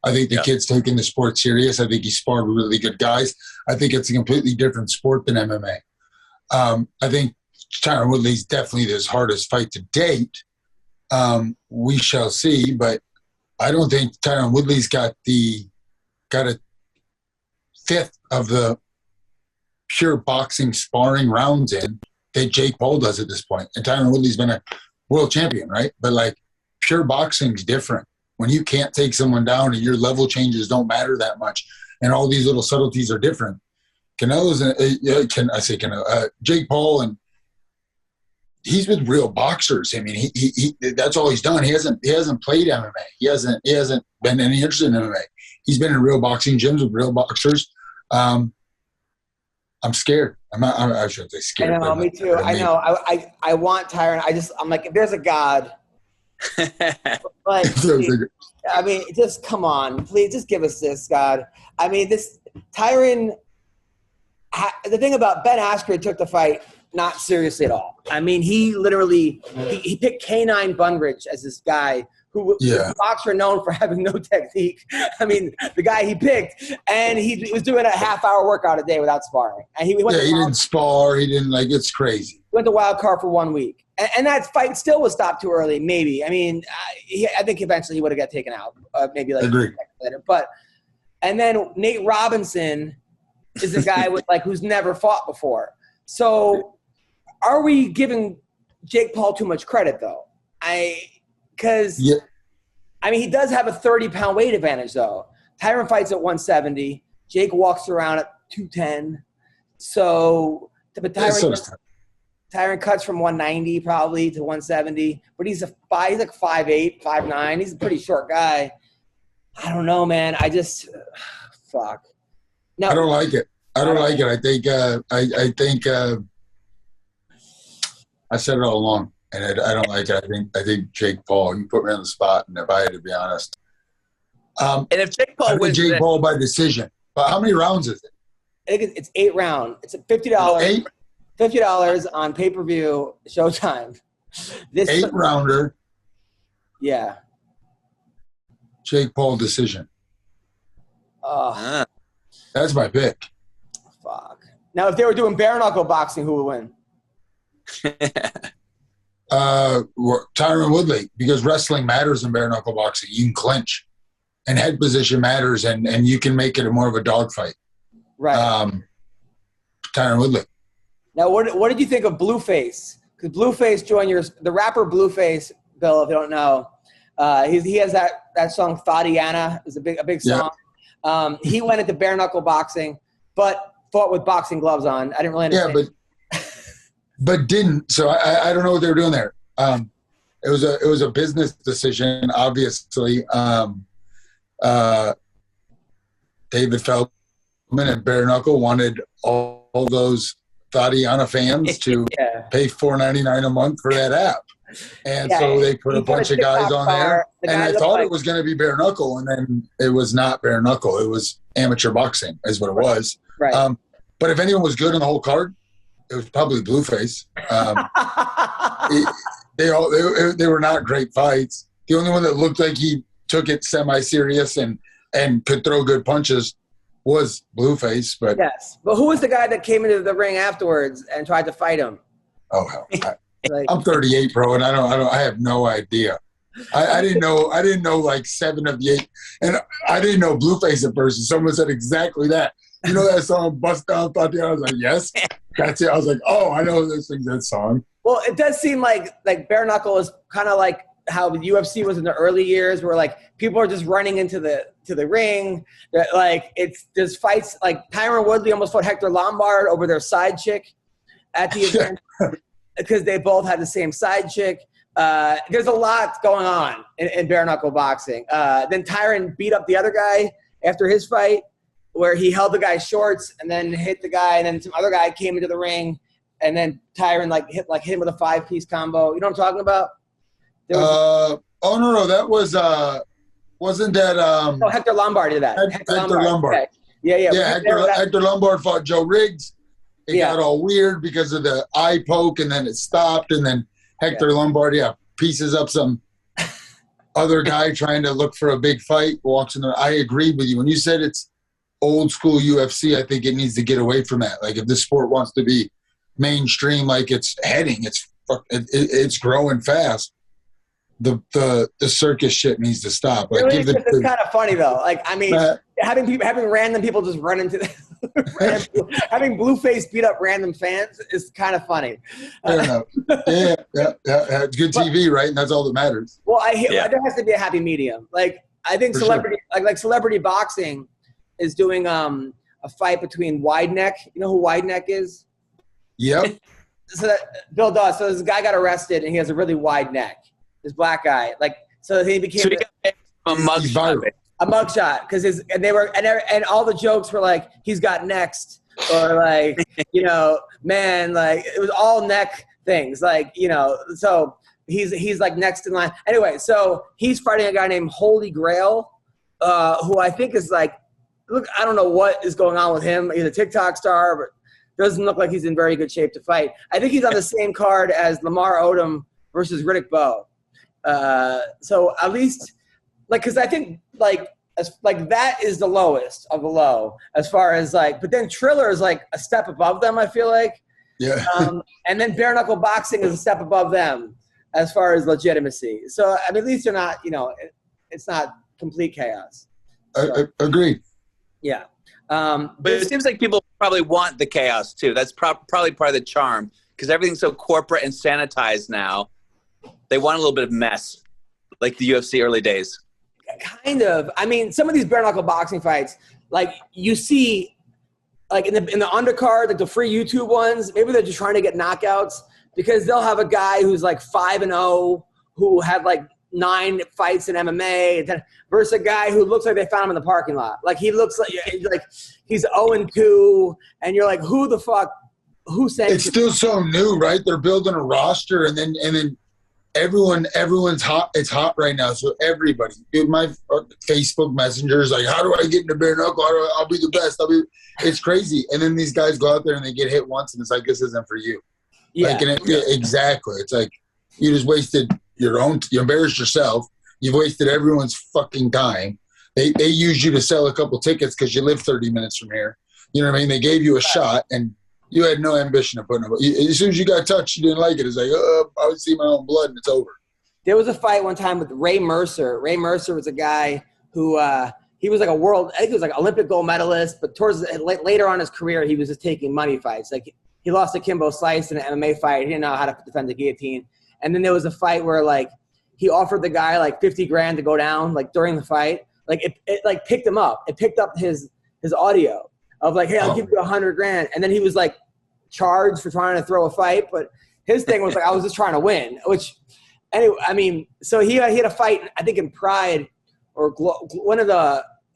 I think the kid's taking the sport serious. I think he sparred with really good guys. I think it's a completely different sport than MMA. I think Tyron Woodley's definitely his hardest fight to date. We shall see, but I don't think Tyron Woodley's got a fifth of the pure boxing sparring rounds in that Jake Paul does at this point. And Tyron Woodley's been a world champion, right? But like pure boxing's different. When you can't take someone down and your level changes don't matter that much, and all these little subtleties are different. Jake Paul, and he's with real boxers. I mean, he that's all he's done. He hasn't played MMA. He hasn't been any interested in MMA. He's been in real boxing gyms with real boxers. I'm scared. I shouldn't say scared. I know, me too. I know. I want Tyron. I'm like, if there's a God, like, I mean, just come on, please, just give us this, God. I mean, this Tyron. The thing about Ben Askren took the fight not seriously at all. I mean, he literally he picked K9 Bunbridge as this guy who was a boxer known for having no technique. I mean, the guy he picked, and he was doing a half-hour workout a day without sparring. And he didn't spar. He didn't it's crazy. Went to wild card for 1 week, and that fight still was stopped too early. Maybe. I mean, I think eventually he would have got taken out. Maybe like Agreed. Later. And then Nate Robinson is a guy with who's never fought before. So, are we giving Jake Paul too much credit though? Because I mean, he does have a 30-pound weight advantage though. Tyron fights at 170. Jake walks around at 210. So, but Tyron cuts from 190 probably to 170. But he's like 5'8", 5'9". He's a pretty short guy. I don't know, man. I just fuck. No, I don't like it. I think I said it all along, and I don't like it. I think Jake Paul. You put me on the spot, and if I had to be honest, and if Jake Paul wins, Jake Paul by decision. But how many rounds is it? I think it's 8 rounds. It's $50. $50 on pay-per-view Showtime. This 8-rounder. Yeah. Jake Paul decision. That's my pick. Fuck. Now, if they were doing bare knuckle boxing, who would win? Tyron Woodley, because wrestling matters in bare knuckle boxing. You can clinch, and head position matters, and you can make it more of a dogfight. Right. Tyron Woodley. Now, what did you think of Blueface? Because Blueface joined the rapper Blueface, Bill, if you don't know. He has that song Thadiana is a big song. Yeah. He went into bare knuckle boxing, but fought with boxing gloves on. I didn't really understand. Yeah, but didn't. So I don't know what they were doing there. It was a business decision, obviously. David Feldman and bare knuckle wanted all those Thadiana fans to pay $4.99 a month for that app. And so they put a bunch of guys on there, and I thought it was going to be bare knuckle, and then it was not bare knuckle. It was amateur boxing is what it was. Right. But if anyone was good on the whole card, it was probably Blueface. They were not great fights. The only one that looked like he took it semi-serious and could throw good punches was Blueface. But yes, but who was the guy that came into the ring afterwards and tried to fight him? Oh hell. I'm 38, bro, and I have no idea. I didn't know like 7 of the 8, and I didn't know Blueface at first. And someone said exactly that. You know that song, Bust Down Tatiana? I was like, yes, that's it. I was like, oh, I know that song. Well, it does seem like bare knuckle is kind of like how the UFC was in the early years, where like people are just running into the ring. Like there's fights. Like Tyron Woodley almost fought Hector Lombard over their side chick at the event. Because they both had the same side chick. There's a lot going on in bare knuckle boxing. Then Tyron beat up the other guy after his fight, where he held the guy's shorts and then hit the guy, and then some other guy came into the ring, and then Tyron hit him with a 5-piece combo. You know what I'm talking about? No, that was wasn't that Hector Lombard did that. Hector Lombard. Okay. Yeah. Hector Lombard fought Joe Riggs. It got all weird because of the eye poke, and then it stopped, and then Hector Lombard, pieces up some other guy trying to look for a big fight, walks in there. I agreed with you. When you said it's old school UFC, I think it needs to get away from that. Like, if this sport wants to be mainstream like it's heading, it's growing fast. The circus shit needs to stop. Like, it's kind of funny though. Like, I mean, having random people just run into Having Blueface beat up random fans is kind of funny. Fair enough. Yeah. It's good TV, right? And that's all that matters. Well, there has to be a happy medium. Like I think celebrity boxing is doing a fight between Wide Neck. You know who Wide Neck is? Yep. Bill does. So this guy got arrested, and he has a really wide neck. This black guy, so he became a mugshot. A mugshot, because and all the jokes were like, he's got next, or like, man, like it was all neck things, like, so he's like next in line. Anyway, so he's fighting a guy named Holy Grail, who I think is like, look, I don't know what is going on with him. He's a TikTok star, but doesn't look like he's in very good shape to fight. I think he's on the same card as Lamar Odom versus Riddick Bowe. So at least, because I think that is the lowest of the low as far as but then Triller is like a step above them, I feel like. Yeah. And then bare knuckle boxing is a step above them as far as legitimacy. So I mean, at least they're not, it's not complete chaos. So, Agreed. Yeah. But it seems like people probably want the chaos too. That's probably part of the charm, because everything's so corporate and sanitized now. They want a little bit of mess, like the UFC early days. Kind of. I mean, some of these bare knuckle boxing fights, you see, in the undercard, like the free YouTube ones, maybe they're just trying to get knockouts, because they'll have a guy who's 5-0 who had 9 fights in MMA versus a guy who looks like they found him in the parking lot. He looks like he's 0-2, and you're like, who the fuck? Who said it's still so new, right? They're building a roster, and then everyone's hot. It's hot right now. So everybody, dude, my Facebook Messenger is like, how do I get into bare knuckle? I'll be the best. It's crazy. And then these guys go out there and they get hit once, and it's like, this isn't for you. Yeah. Exactly. It's like you just wasted you embarrassed yourself. You've wasted everyone's fucking time. They used you to sell a couple tickets because you live 30 minutes from here. You know what I mean? They gave you a shot, and you had no ambition of putting them. As soon as you got touched, you didn't like it. It's like, I would see my own blood, and it's over. There was a fight one time with Ray Mercer. Ray Mercer was a guy who he was I think he was Olympic gold medalist, but later on in his career, he was just taking money fights. He lost to Kimbo Slice in an MMA fight. He didn't know how to defend the guillotine. And then there was a fight where he offered the guy $50,000 to go down during the fight. It picked him up. It picked up his audio of hey, I'll give you $100,000. And then he was charged for trying to throw a fight. But his thing was I was just trying to win. Which anyway, I mean, so he had a fight, I think in Pride or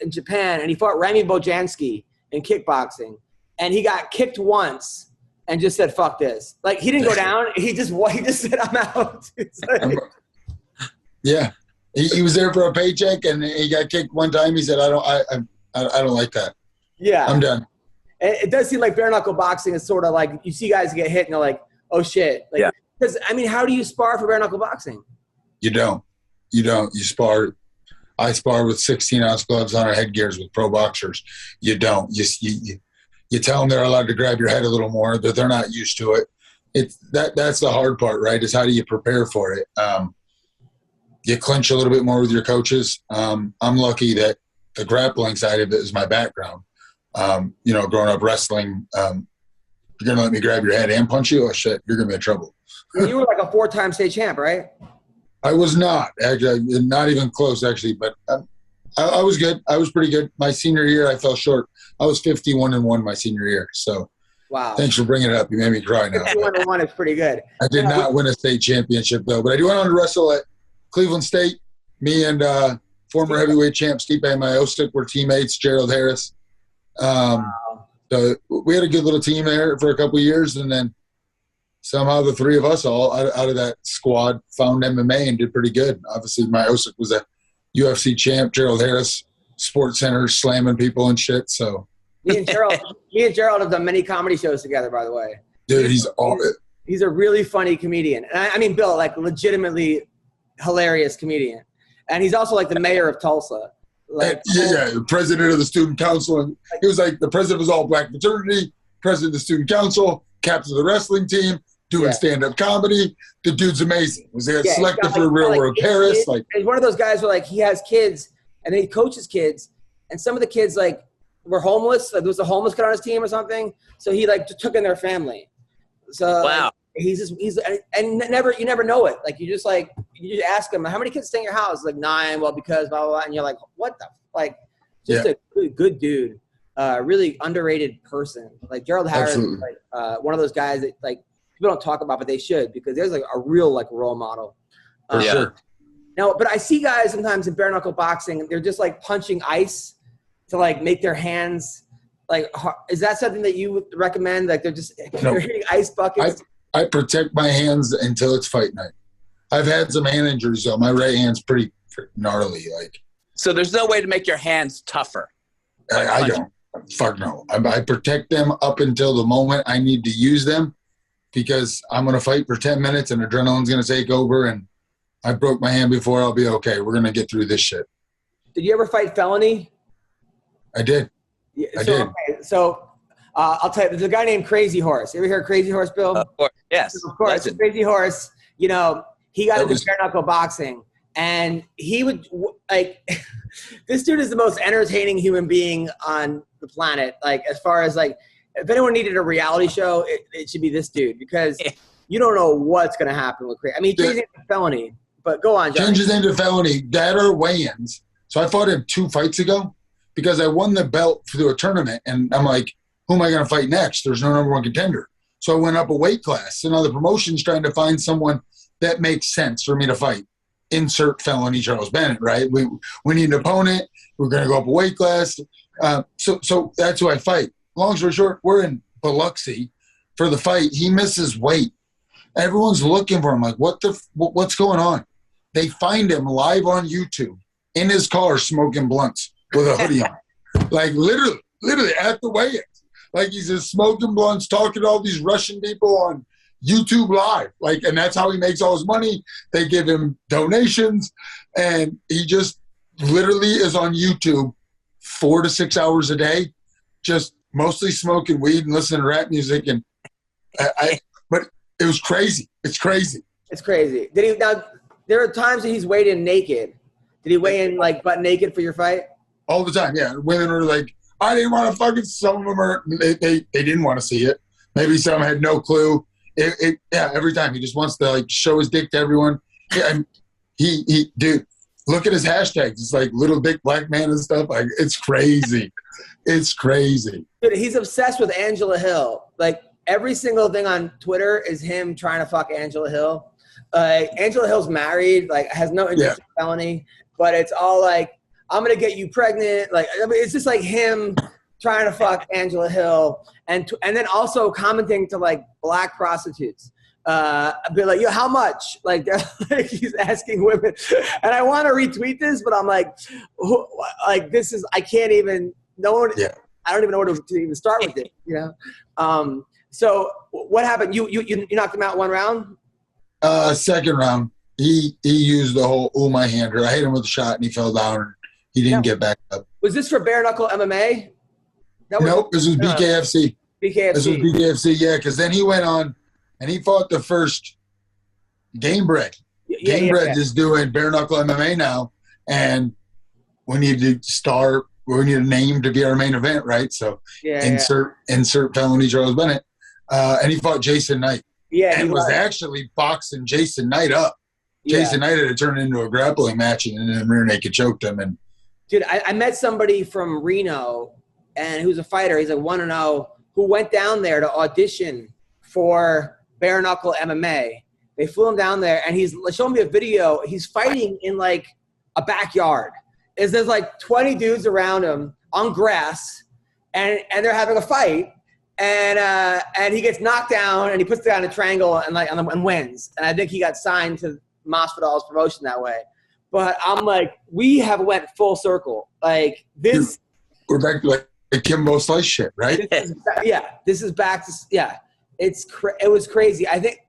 in Japan, and he fought Remy Bojanski in kickboxing, and he got kicked once. And just said, fuck this. He didn't go down. He just said, I'm out. Yeah. He was there for a paycheck, and he got kicked one time. He said, I don't like that. Yeah. I'm done. It does seem like bare knuckle boxing is sort of you see guys get hit and they're like, oh shit. Yeah. Because, I mean, how do you spar for bare knuckle boxing? You don't. You spar. I spar with 16-ounce gloves on our headgears with pro boxers. You don't. You tell them they're allowed to grab your head a little more, but they're not used to it. That's the hard part, right? Is how do you prepare for it? You clinch a little bit more with your coaches. I'm lucky that the grappling side of it is my background. Growing up wrestling, you're going to let me grab your head and punch you? Oh, shit, you're going to be in trouble. You were a 4-time state champ, right? I was not, actually. Not even close, actually, but I was good. I was pretty good. My senior year, I fell short. I was 51-1 my senior year. So, wow. Thanks for bringing it up. You made me cry now. 51-1 is pretty good. I did not win a state championship, though. But I went on to wrestle at Cleveland State. Me and former heavyweight champ Stipe Miocic were teammates, Gerald Harris. So we had a good little team there for a couple of years. And then somehow the three of us all out of that squad found MMA and did pretty good. Obviously, Miocic was a UFC champ. Gerald Harris, Sports Center, slamming people and shit. So me and Gerald have done many comedy shows together, by the way. Dude, he's a really funny comedian. And I mean, Bill, legitimately hilarious comedian. And he's also the mayor of Tulsa. The president of the student council. And he was the president of his all-black fraternity, president of the student council, captain of the wrestling team, doing stand-up comedy. The dude's amazing. Was selected for Real World Paris. He's one of those guys where he has kids and then he coaches kids, and some of the kids were homeless. Like, there was a homeless kid on his team or something. So he like took in their family. So Wow. he's you never know it. Like you just ask him, how many kids stay in your house? Like 9. Well, because blah, blah, blah. And you're like, what the, like, just a really good dude. Really underrated person. Like Gerald Harris is like one of those guys that like people don't talk about, but they should, because there's like a real like role model. For sure. Now, but I see guys sometimes in bare knuckle boxing, they're just like punching ice to like make their hands like. Is that something that you would recommend? Like they're just they're hitting ice buckets. I protect my hands until it's fight night. I've had some hand injuries though. My right hand's pretty gnarly. Like, so there's no way to make your hands tougher. I don't. Fuck no. I protect them up until the moment I need to use them, because I'm going to fight for 10 minutes and adrenaline's going to take over, and I broke my hand before. I'll be okay. We're going to get through this shit. Did you ever fight felony? I did. I did. Okay, so I'll tell you, there's a guy named Crazy Horse. You ever hear of Crazy Horse, Bill? Of course. Yes. Of course. Legend. Crazy Horse, you know, he got into bare knuckle boxing, and he would like this dude is the most entertaining human being on the planet. Like, as far as like, if anyone needed a reality show, it should be this dude, because you don't know what's going to happen with Crazy. I mean, he changed it to felony, but go on, John. Changes into felony. That are weigh-ins. So I fought him 2 fights ago because I won the belt through a tournament, and I'm like, who am I going to fight next? There's no number one contender. So I went up a weight class. So now the promotion's trying to find someone that makes sense for me to fight. Insert felony Charles Bennett, right? We need an opponent. We're going to go up a weight class. So that's who I fight. Long story short, we're in Biloxi for the fight. He misses weight. Everyone's looking for him. Like, what's going on? They find him live on YouTube in his car smoking blunts with a hoodie on. Like, literally at the weigh-ins. Like, he's just smoking blunts, talking to all these Russian people on YouTube Live. Like, and that's how he makes all his money. They give him donations, and he just literally is on YouTube 4 to 6 hours a day, just mostly smoking weed and listening to rap music. And but it was crazy. It's crazy. It's crazy. Now, there are times that he's weighed in naked. Did he weigh in like butt naked for your fight? All the time, yeah. Women are like, I didn't want to fucking, some of them are, they didn't want to see it. Maybe some had no clue. Yeah, every time he just wants to like show his dick to everyone. Yeah, and he dude, look at his hashtags. It's like little dick black man and stuff. Like, it's crazy. It's crazy. Dude, he's obsessed with Angela Hill. Like, every single thing on Twitter is him trying to fuck Angela Hill. Angela Hill's married, like, has no interest in felony, but it's all like, I'm going to get you pregnant. Like, I mean, it's just like him trying to fuck Angela Hill, and then also commenting to like black prostitutes. Be like, yo, how much? Like, he's asking women, and I want to retweet this, but I'm like, this is, I can't even. No one. Yeah. I don't even know where to even start with it. You know. So what happened? You knocked him out 1 round. Second round, he used the whole my hander. I hit him with a shot, and he fell down. And he didn't get back up. Was this for bare knuckle MMA? Nope, this was BKFC. BKFC. This was BKFC, yeah, because then he went on and he fought the first Gamebred. Gamebred is doing bare knuckle MMA now, and we need a name to be our main event, right? So insert felony Charles Bennett. And he fought Jason Knight. Yeah, and was actually boxing Jason Knight up. Jason Knight had to turn it into a grappling match, and then rear naked choked him. And dude, I met somebody from Reno, and who's a fighter. He's like 1-0, who went down there to audition for bare knuckle MMA. They flew him down there, and he's showing me a video. He's fighting in like a backyard. There's like 20 dudes around him on grass, and they're having a fight. And he gets knocked down, and he puts down a triangle and wins. And I think he got signed to Masvidal's promotion that way. But I'm like, we have went full circle. Like this, we're back to like Kimbo Slice shit, right? This is back to it was crazy. I think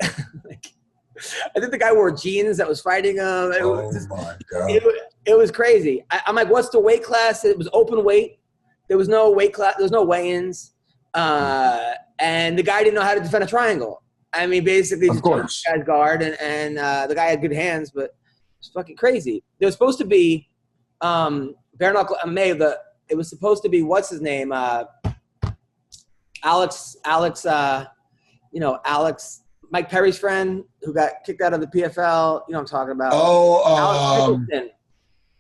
the guy wore jeans that was fighting him. My God. It was crazy. I'm like, what's the weight class? It was open weight. There was no weight class. There was no weigh-ins. And the guy didn't know how to defend a triangle. I mean, basically, of course, the guy's guard, and the guy had good hands, but it's fucking crazy. There was supposed to be bare knuckle MMA. it was supposed to be, what's his name? Alex, Mike Perry's friend who got kicked out of the PFL. You know what I'm talking about. Alex Nicholson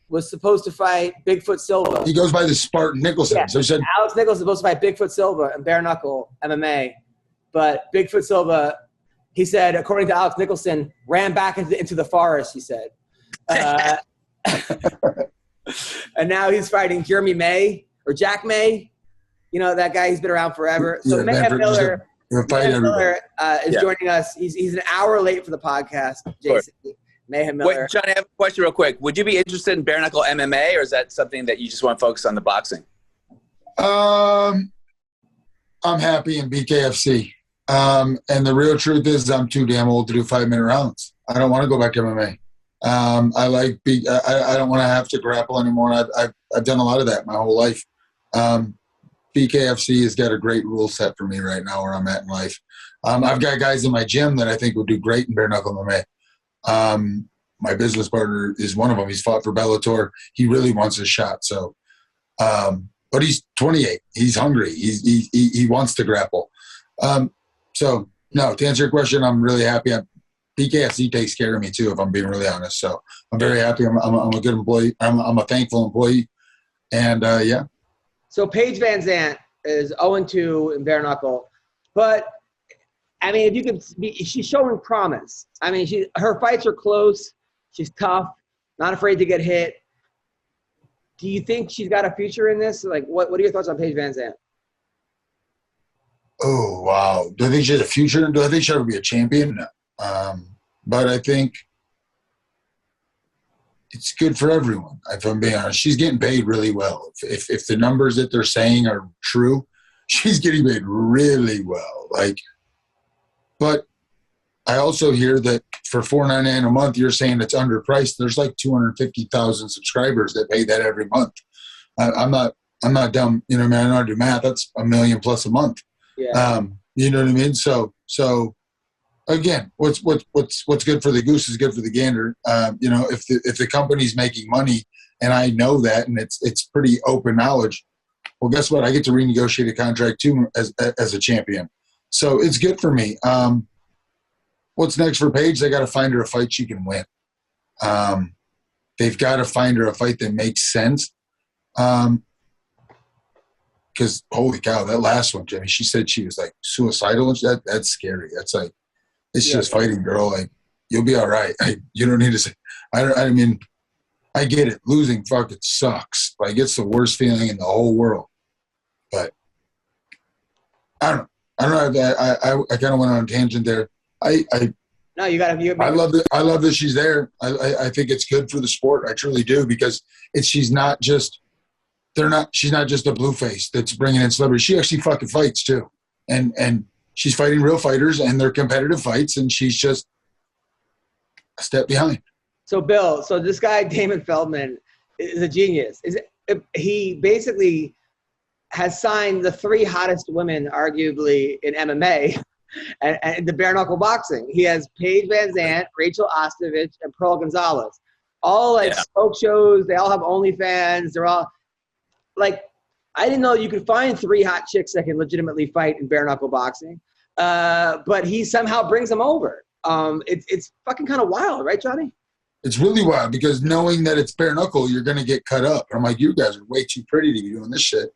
was supposed to fight Bigfoot Silva. He goes by the Spartan Nicholson. Yeah. So he said Alex Nicholson was supposed to fight Bigfoot Silva and bare knuckle MMA. But Bigfoot Silva, he said, according to Alex Nicholson, ran back into the forest, he said. And now he's fighting Jeremy May or Jack May. You know, that guy, he's been around forever. So Yeah, Mayhem Miller, is Yeah. joining us. He's an hour late for the podcast, Jason. Mayhem Miller. Wait, Johnny, I have a question real quick. Would you be interested in bare knuckle MMA, or is that something that you just want to focus on the boxing? I'm happy in BKFC. And the real truth is I'm too damn old to do 5-minute rounds. I don't want to go back to MMA. I don't want to have to grapple anymore. I've done a lot of that my whole life. BKFC has got a great rule set for me right now where I'm at in life. I've got guys in my gym that I think would do great in bare knuckle MMA. My business partner is one of them. He's fought for Bellator. He really wants a shot. So, but he's 28. He's hungry. He wants to grapple. So no, to answer your question, I'm really happy. BKFC takes care of me too, if I'm being really honest. So I'm very happy. I'm a good employee. I'm a thankful employee. And yeah. So Paige Van Zandt is 0-2 in bare knuckle, but I mean, if you could, she's showing promise. I mean, her fights are close. She's tough, not afraid to get hit. Do you think she's got a future in this? Like, what are your thoughts on Paige Van Zandt? Oh, wow. Do I think she has a future? Do I think she'll ever be a champion? No. But I think it's good for everyone, if I'm being honest. She's getting paid really well. If the numbers that they're saying are true, she's getting paid really well. But I also hear that for $4.99 a month, you're saying it's underpriced. There's like 250,000 subscribers that pay that every month. I'm not dumb. You know what I mean? I know how to do math. That's $1 million plus a month. Yeah. You know what I mean? So again, what's good for the goose is good for the gander. You know, if the company's making money and I know that, and it's pretty open knowledge, well, guess what? I get to renegotiate a contract too as a champion. So it's good for me. What's next for Paige? They got to find her a fight she can win. They've got to find her a fight that makes sense. Because holy cow, that last one, Jimmy, she said she was like suicidal. That's scary. That's like, it's just fighting, girl. Like, you'll be all right. You don't need to say. I mean, I get it. Losing fucking sucks. Like, it's the worst feeling in the whole world. But I don't know. I kind of went on a tangent there. No, you got to. I love that she's there. I think it's good for the sport. I truly do, because she's not just a blue face that's bringing in celebrities. She actually fucking fights too, and she's fighting real fighters, and they're competitive fights, and she's just a step behind. So Bill, this guy Damon Feldman is a genius. He basically has signed the 3 hottest women, arguably, in MMA. And the bare knuckle boxing. He has Paige Van Zandt, Rachel Ostovich, and Pearl Gonzalez. All smoke shows. They all have OnlyFans. They're all like, I didn't know you could find 3 hot chicks that can legitimately fight in bare knuckle boxing. But he somehow brings them over. It's fucking kind of wild, right, Johnny? It's really wild, because knowing that it's bare knuckle, you're going to get cut up. I'm like, you guys are way too pretty to be doing this shit.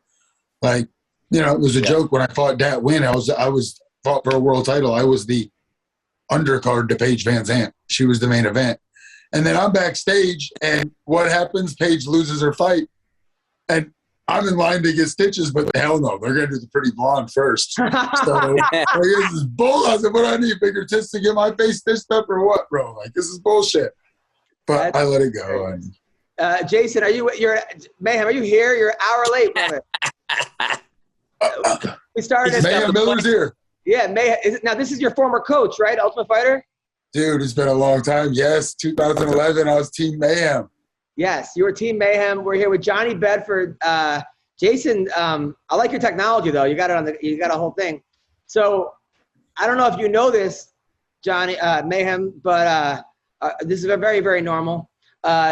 Like, you know, it was a joke when I fought Dat Win. I was fought for a world title. I was the undercard to Paige Van Zandt. She was the main event. And then I'm backstage, and what happens? Paige loses her fight. And I'm in line to get stitches, but hell no, they're going to do the pretty blonde first. So this is bull. I said, what do I need? Bigger tits to get my face stitched up or what, bro? Like, this is bullshit. But I let it go. Jason, you're Mayhem, are you here? You're an hour late, brother. We started. Mayhem Miller's here. Yeah, Mayhem. Now, this is your former coach, right? Ultimate Fighter? Dude, it's been a long time. Yes, 2011, I was Team Mayhem. Yes, you were Team Mayhem. We're here with Johnny Bedford. Jason, I like your technology, though. You got it you got a whole thing. So I don't know if you know this, Johnny Mayhem, but this is very, very normal.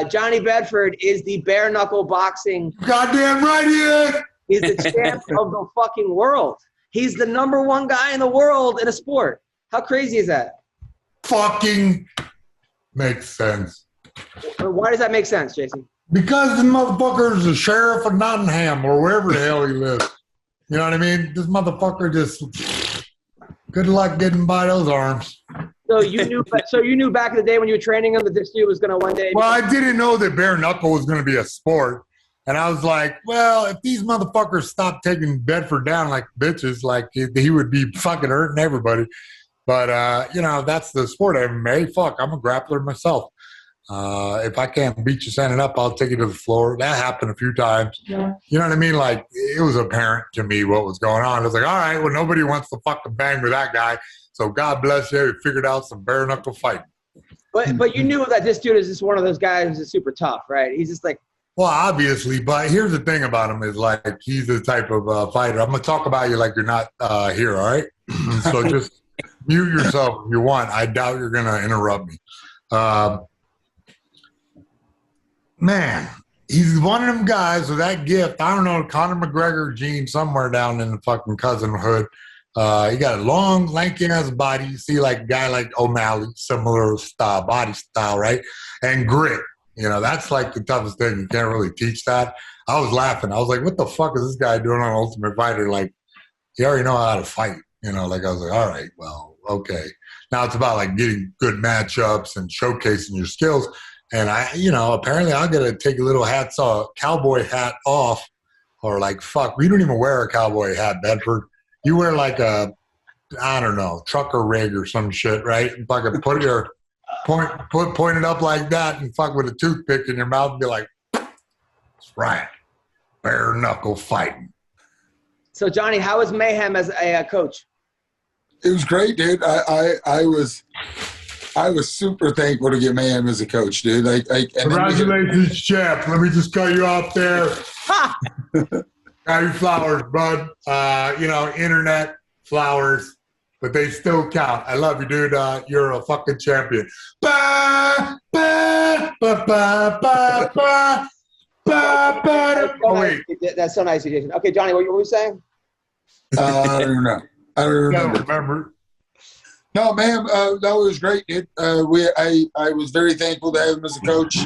Johnny Bedford is the bare knuckle boxing. Goddamn right he is. He's the champ of the fucking world. He's the number one guy in the world in a sport. How crazy is that? Fucking makes sense. Why does that make sense, Jason? Because the motherfucker is the sheriff of Nottingham or wherever the hell he lives. You know what I mean? This motherfucker just good luck getting by those arms. So you knew back in the day when you were training him that this dude was going to one day. Well, I didn't know that bare knuckle was going to be a sport. And I was like, well, if these motherfuckers stopped taking Bedford down like bitches, like he would be fucking hurting everybody. But, that's the sport of MMA. Fuck, I'm a grappler myself. If I can't beat you standing up, I'll take you to the floor. That happened a few times. Yeah. You know what I mean? Like, it was apparent to me what was going on. I was like, all right, well, nobody wants to fucking bang with that guy. So God bless you. We figured out some bare knuckle fighting. But you knew that this dude is just one of those guys who's just super tough, right? He's just like. Well, obviously, but here's the thing about him is like he's the type of fighter. I'm going to talk about you like you're not here, all right? So just mute yourself if you want. I doubt you're going to interrupt me. Man, he's one of them guys with that gift. I don't know, Conor McGregor gene somewhere down in the fucking cousin hood. He got a long, lanky-ass body. You see like a guy like O'Malley, similar style, body style, right? And grit. You know, that's like the toughest thing. You can't really teach that. I was laughing. I was like, what the fuck is this guy doing on Ultimate Fighter? Like, he already know how to fight. You know, like I was like, all right, well, okay. Now it's about like getting good matchups and showcasing your skills. And apparently I'm going to take a little cowboy hat off or like, fuck, we don't even wear a cowboy hat, Bedford. You wear like a, I don't know, trucker rig or some shit, right? And fucking put your point it up like that and fuck with a toothpick in your mouth and be like, that's right, bare knuckle fighting. So Johnny, how was Mayhem as a coach? It was great, dude. I was super thankful to get Mayhem as a coach, dude. Congratulations, champ. Let me just cut you off there. Got your flowers, bud. Internet flowers, but they still count. I love you, dude. You're a fucking champion. Ba, ba, ba, ba, ba, ba. Oh, wait. That's so nice, Jason. Okay, Johnny, what were you saying? I don't know. I don't remember. No, man, that was great, dude. I was very thankful to have him as a coach.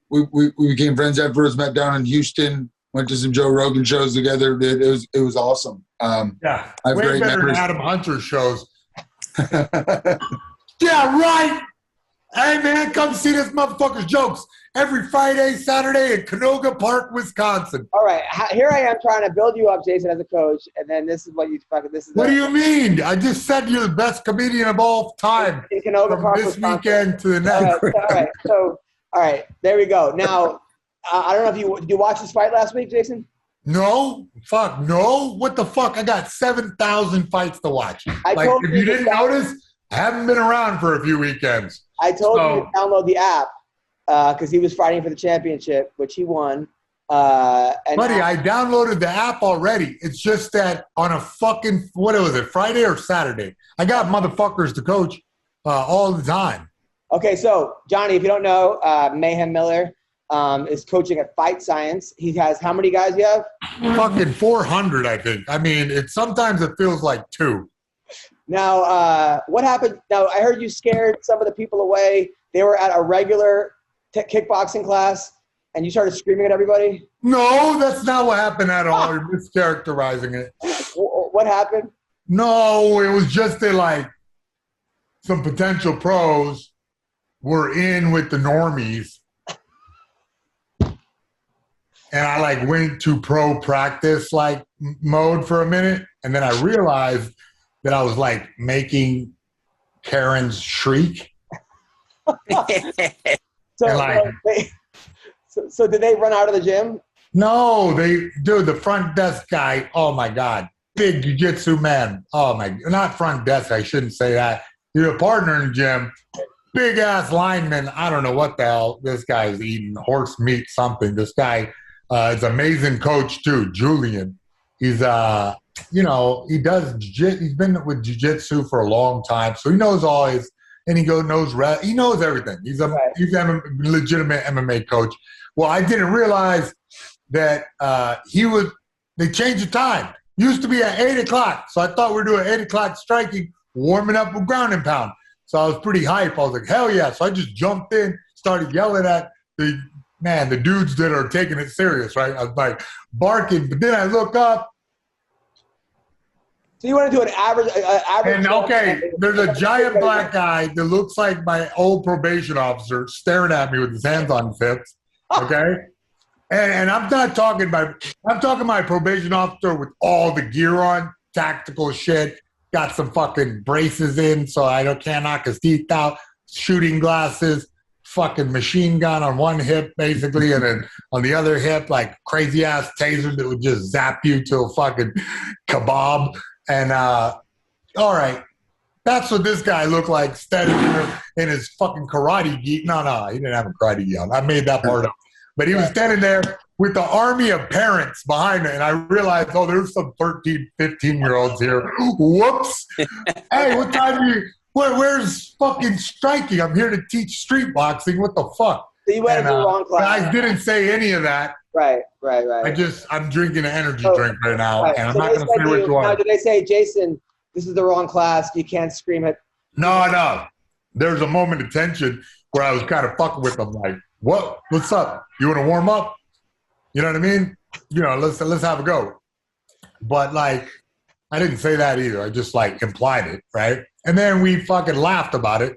We became friends afterwards, met down in Houston, went to some Joe Rogan shows together. Dude, it was awesome. Yeah, way better than Adam Hunter shows. Yeah, right. Hey, man, come see this motherfucker's jokes every Friday, Saturday in Canoga Park, Wisconsin. All right, here I am trying to build you up, Jason, as a coach, and then this is what you fucking What do you mean? I just said you're the best comedian of all time. In Canoga Park, this Wisconsin. weekend to the next. All right, there we go. Now, I don't know if did you watch this fight last week, Jason? No, fuck, no. What the fuck? I got 7,000 fights to watch. If you didn't notice, I haven't been around for a few weekends. I told you to download the app because he was fighting for the championship, which he won. Buddy, I downloaded the app already. It's just that on a fucking, what was it, Friday or Saturday? I got motherfuckers to coach all the time. Okay, so, Johnny, if you don't know, Mayhem Miller is coaching at Fight Science. He has how many guys you have? Fucking 400, I think. I mean, sometimes it feels like 2. Now, what happened? Now, I heard you scared some of the people away. They were at a regular kickboxing class, and you started screaming at everybody? No, that's not what happened at all. You're mischaracterizing it. What happened? No, it was just that, like, some potential pros were in with the normies. And I, like, went to pro practice, like, mode for a minute, and then I realized that I was like making Karens shriek. So did they run out of the gym? No, the front desk guy, oh my God, big jiu-jitsu man. Oh my, not front desk, I shouldn't say that. You're a partner in the gym, big ass lineman. I don't know what the hell this guy is eating, horse meat, something. This guy is an amazing coach too, Julian. He's he's been with jiu-jitsu for a long time, so he knows all his and he knows everything. He's a legitimate MMA coach. Well, I didn't realize that they changed the time. Used to be at 8 o'clock. So I thought we were doing 8 o'clock striking, warming up with ground and pound. So I was pretty hype. I was like, hell yeah. So I just jumped in, started yelling at the dudes that are taking it serious, right? I was like barking, but then I look up. So you want to do an average? And okay, there's a giant black guy that looks like my old probation officer staring at me with his hands on his hips. Okay, and I'm talking my probation officer with all the gear on, tactical shit, got some fucking braces in so I can't knock his teeth out, shooting glasses, fucking machine gun on one hip basically, and then on the other hip like crazy ass taser that would just zap you to a fucking kebab. And all right, that's what this guy looked like standing there in his fucking karate gi. No, he didn't have a karate gi on. I made that part up. But he was standing there with the army of parents behind him, and I realized, there's some 13, 15-year-olds here. Whoops. Hey, what time where's fucking striking? I'm here to teach street boxing. What the fuck? So you went into the wrong class. Guys didn't say any of that. Right. I'm drinking an energy drink right now, and I'm not going to say which one. Now, did they say, Jason, this is the wrong class, you can't scream it? No. There's a moment of tension where I was kind of fucking with them, like, what's up? You want to warm up? You know what I mean? Let's have a go. But, like, I didn't say that either. I just, like, implied it, right? And then we fucking laughed about it,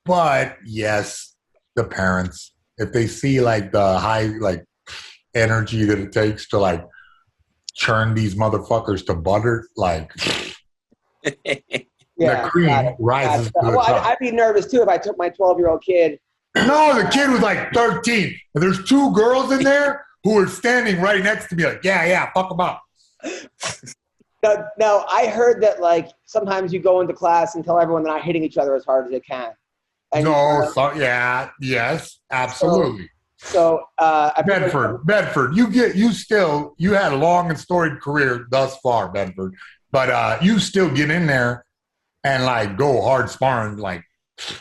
But, yes, the parents, if they see, like, the high, like, energy that it takes to, like, churn these motherfuckers to butter, like, the cream rises to the top. I'd be nervous, too, if I took my 12-year-old kid. No, the kid was like 13. And there's two girls in there who are standing right next to me like, yeah, fuck them up. Now, I heard that, like, sometimes you go into class and tell everyone they're not hitting each other as hard as they can. And yes, absolutely. So Bedford, you had a long and storied career thus far, Bedford. But you still get in there and, like, go hard sparring, like,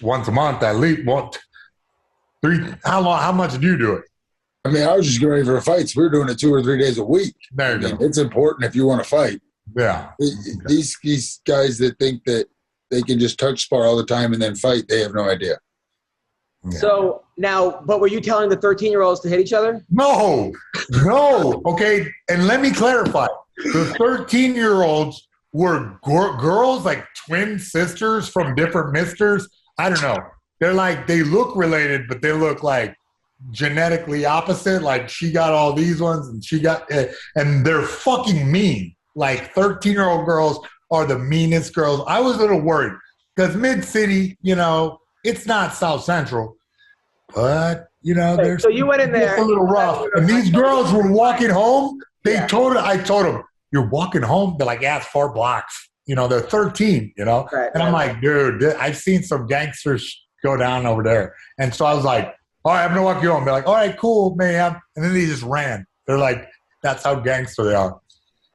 once a month at least. How much do you do it? I mean, I was just getting ready for fights. We were doing it 2 or 3 days a week. There you go. It's important if you want to fight. Yeah. These guys that think that they can just touch spar all the time and then fight, they have no idea. Yeah. So now, but were you telling the 13-year-olds to hit each other? No. Okay, and let me clarify. The 13-year-olds were girls, like twin sisters from different misters. I don't know. They're like, they look related, but they look like genetically opposite. Like she got all these ones and she got, and they're fucking mean. Like 13-year-old girls are the meanest girls. I was a little worried because Mid-City, it's not South Central, but, there's so you went in there. a little rough. And these girls were walking home. I told them, you're walking home. They're like, yeah, it's 4 blocks. They're 13, Right, and I'm like, dude, I've seen some gangsters go down over there. And so I was like, all right, I'm going to walk you home. They're like, all right, cool, Mayhem. And then they just ran. They're like, that's how gangster they are.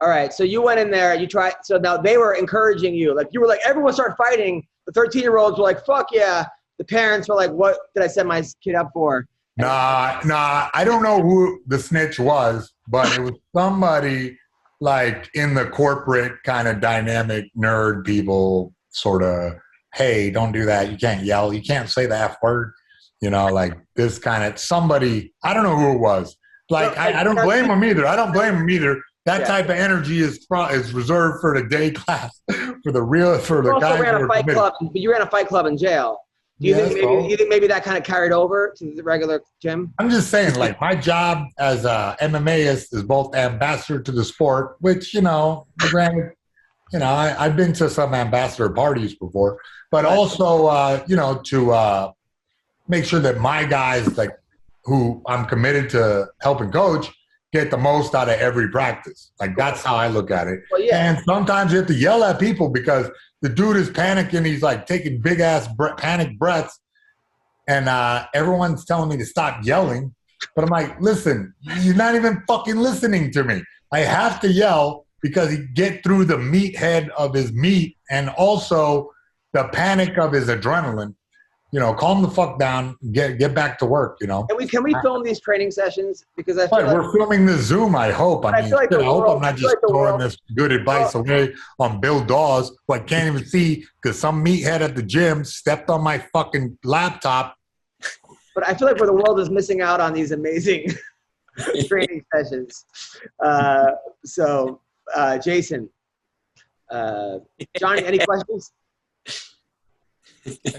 All right, so you went in there. You tried. So now they were encouraging you. Like, you were like, everyone started fighting. The 13-year-olds were like, fuck yeah. The parents were like, what did I set my kid up for? Nah. I don't know who the snitch was, but it was somebody like in the corporate kind of dynamic nerd people sort of, hey, don't do that. You can't yell. You can't say the F word. Like this kind of somebody, I don't know who it was. Like, I don't blame them either. That type of energy is reserved for the day class, for the guys. Ran a fight club, but you ran a fight club in jail. Do you think maybe that kind of carried over to the regular gym? I'm just saying, like, my job as a MMAist is both ambassador to the sport, which, granted, I've been to some ambassador parties before, but also, to make sure that my guys, like, who I'm committed to helping coach, get the most out of every practice. Like, that's how I look at it. Well, yeah. And sometimes you have to yell at people because the dude is panicking. He's, like, taking big-ass panic breaths. And everyone's telling me to stop yelling. But I'm like, listen, you're not even fucking listening to me. I have to yell because he get through the meathead of his meat. And also, the panic of his adrenaline. You know, calm the fuck down, get back to work, you know. Can we film these training sessions? Because I feel we're filming this Zoom, I hope. I mean, feel like I hope I'm not just throwing this good advice away on Bill Dawes, who I can't even see because some meathead at the gym stepped on my fucking laptop. But I feel like where the world is missing out on these amazing training sessions. Jason, Johnny, any questions?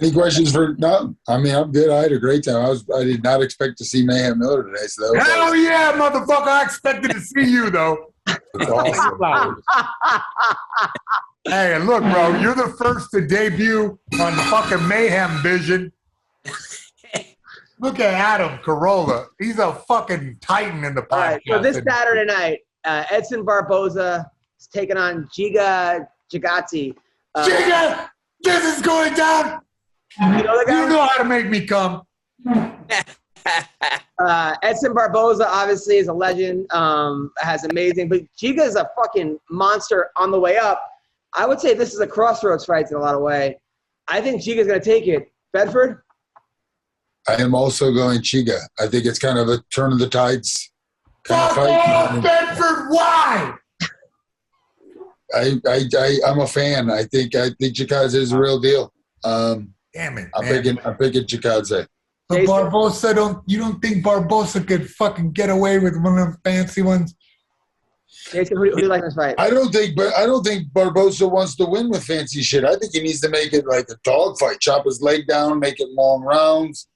Any questions for no? I mean, I'm good. I had a great time. I did not expect to see Mayhem Miller today. So hell yeah, motherfucker! I expected to see you though. It's awesome. Hey, and look, bro, you're the first to debut on the fucking Mayhem Vision. Look at Adam Carolla. He's a fucking titan in the podcast. All right, so this Saturday night, Edson Barboza is taking on Giga Jagazzi. Giga! This is going down. You know the guy? You know how to make me come. Edson Barboza obviously is a legend, has amazing, but Giga is a fucking monster on the way up. I would say this is a crossroads fight in a lot of ways. I think Giga's going to take it. Bedford? I am also going Giga. I think it's kind of a turn of the tides kind of fight. Bedford, why? I'm a fan. I think Chikadze is the real deal. Damn it! I'm picking Chikadze. But Barboza you don't think Barboza could fucking get away with one of them fancy ones? Jason, who do you like in this fight? I don't think Barboza wants to win with fancy shit. I think he needs to make it like a dog fight. Chop his leg down, make it long rounds,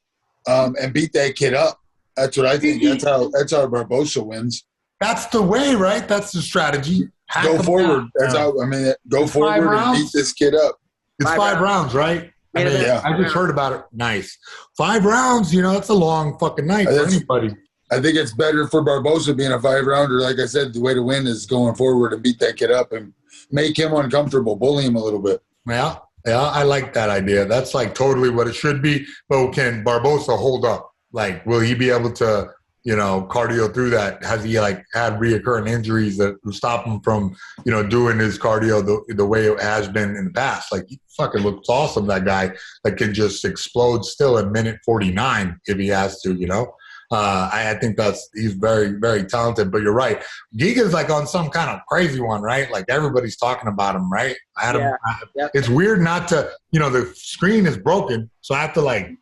and beat that kid up. That's what I think. That's how Barboza wins. That's the way, right? That's the strategy. Go forward. That's how. I mean, go forward and beat this kid up. It's five rounds, right? I mean, yeah. I just heard about it. Nice. 5 rounds. You know, that's a long fucking night for anybody. I think it's better for Barboza being a 5-rounder. Like I said, the way to win is going forward and beat that kid up and make him uncomfortable, bully him a little bit. Yeah, I like that idea. That's like totally what it should be. But can Barboza hold up? Like, will he be able to, you know, cardio through that? Has he like had reoccurring injuries that stop him from, you know, doing his cardio the way it has been in the past? Like, he fucking looks awesome, that guy that can just explode still at minute 49 if he has to, you know? I think he's very, very talented, but you're right. Giga's like on some kind of crazy one, right? Like everybody's talking about him, right? Adam, Yep. It's weird not to, you know, the screen is broken. So I have to like,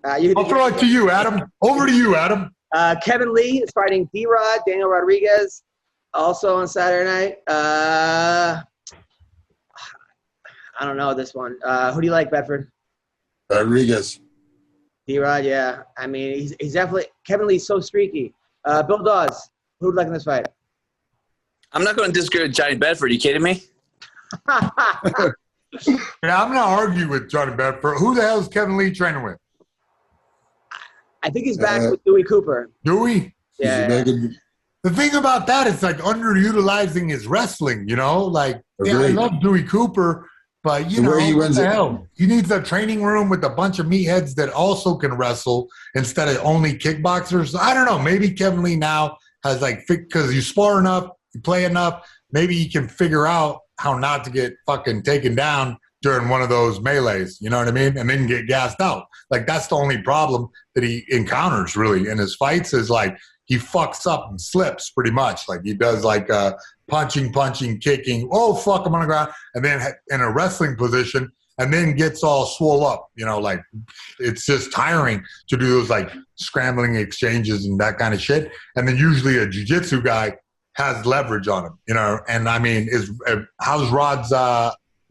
I'll throw it to you, Adam. Over to you, Adam. Kevin Lee is fighting D-Rod, Daniel Rodriguez, also on Saturday night. I don't know this one. Who do you like, Bedford? Rodriguez. D-Rod, yeah. I mean, he's definitely – Kevin Lee's so streaky. Bill Dawes, who would you like in this fight? I'm not going to disagree with Johnny Bedford. Are you kidding me? Yeah, I'm going to argue with Johnny Bedford. Who the hell is Kevin Lee training with? I think he's back with Dewey Cooper. Dewey? Yeah. The thing about that is like underutilizing his wrestling, you know? Like, yeah, I love Dewey Cooper, but you know, what the hell? He needs a training room with a bunch of meatheads that also can wrestle instead of only kickboxers. I don't know. Maybe Kevin Lee now has like, because you spar enough, you play enough, maybe he can figure out how not to get fucking taken down during one of those melees, you know what I mean? And then get gassed out. Like, that's the only problem that he encounters, really, in his fights is, like, he fucks up and slips pretty much. Like, he does, like, punching, kicking, oh, fuck, I'm on the ground, and then in a wrestling position, and then gets all swole up, you know, like, it's just tiring to do those, like, scrambling exchanges and that kind of shit. And then usually a jiu-jitsu guy has leverage on him, you know? And, I mean, how's Rod's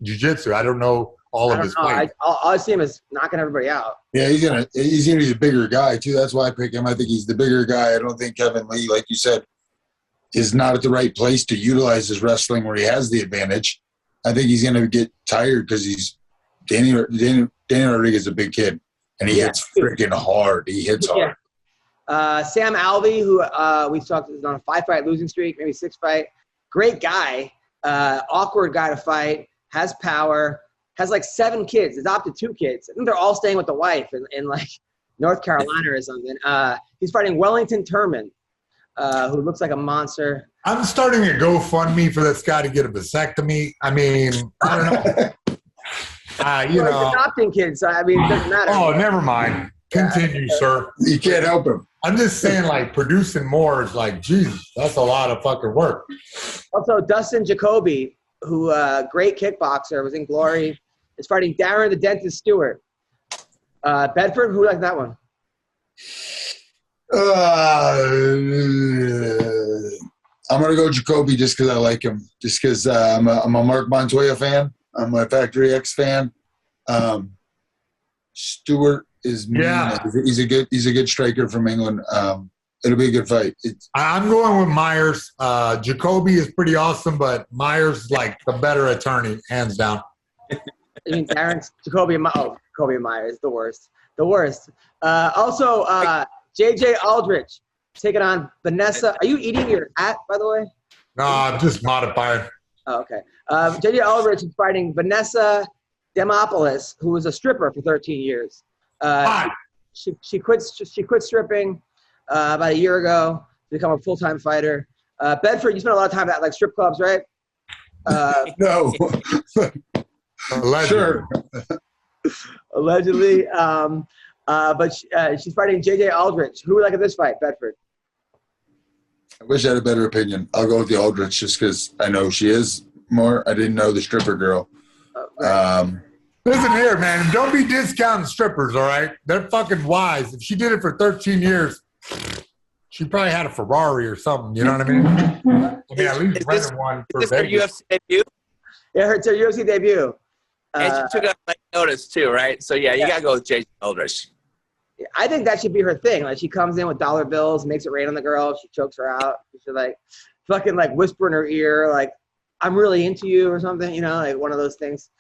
jiu-jitsu? I don't know all of his fights. I see him as knocking everybody out. Yeah, he's gonna be a bigger guy too. That's why I pick him. I think he's the bigger guy. I don't think Kevin Lee, like you said, is not at the right place to utilize his wrestling where he has the advantage. I think he's gonna get tired because Danny Rodriguez is a big kid and he hits freaking hard. He hits hard. Sam Alvey, who we've talked is on a 5-fight losing streak, maybe 6-fight. Great guy, awkward guy to fight. Has power, has like 7 kids, adopted 2 kids. I think they're all staying with the wife in like North Carolina or something. He's fighting Wellington Turman, who looks like a monster. I'm starting a GoFundMe for this guy to get a vasectomy. I mean, I don't know. You know. Adopting kids, so I mean, it doesn't matter. Oh, never mind. Continue, sir. You can't help him. I'm just saying, like, producing more is like, Jesus, that's a lot of fucking work. Also, Dustin Jacoby, who great kickboxer, was in Glory, is fighting Darren the Dentist Stewart. Bedford, who likes that one? I'm gonna go Jacoby just because I like him. Just because I'm a Mark Montoya fan. I'm a Factory X fan. Stewart is he's a good striker from England. It'll be a good fight. I'm going with Myers. Jacoby is pretty awesome, but Myers is like the better attorney, hands down. I mean, Jacoby and Myers, the worst. Also, JJ Aldrich taking on Vanessa. Are you eating your hat, by the way? No, I'm just modifying. Oh, okay. JJ Aldrich is fighting Vanessa Demopoulos, who was a stripper for 13 years. She quit stripping about a year ago to become a full-time fighter. Bedford, you spent a lot of time at like strip clubs, right? No. Sure. Allegedly. But she's fighting JJ Aldrich. Who would like at this fight, Bedford? I wish I had a better opinion. I'll go with the Aldrich just because I know she is more. I didn't know the stripper girl. Listen here, man. Don't be discounting strippers, all right? They're fucking wise. If she did it for 13 years, she probably had a Ferrari or something. You know what I mean? I mean, at least rented one for Is this her Vegas. UFC debut? Yeah, her UFC debut. And she took it like notice too, right? So yeah, you gotta go with JJ Aldrich. I think that should be her thing. Like she comes in with dollar bills, makes it rain on the girl. She chokes her out. She should like fucking like whisper in her ear, like I'm really into you or something. You know, like one of those things.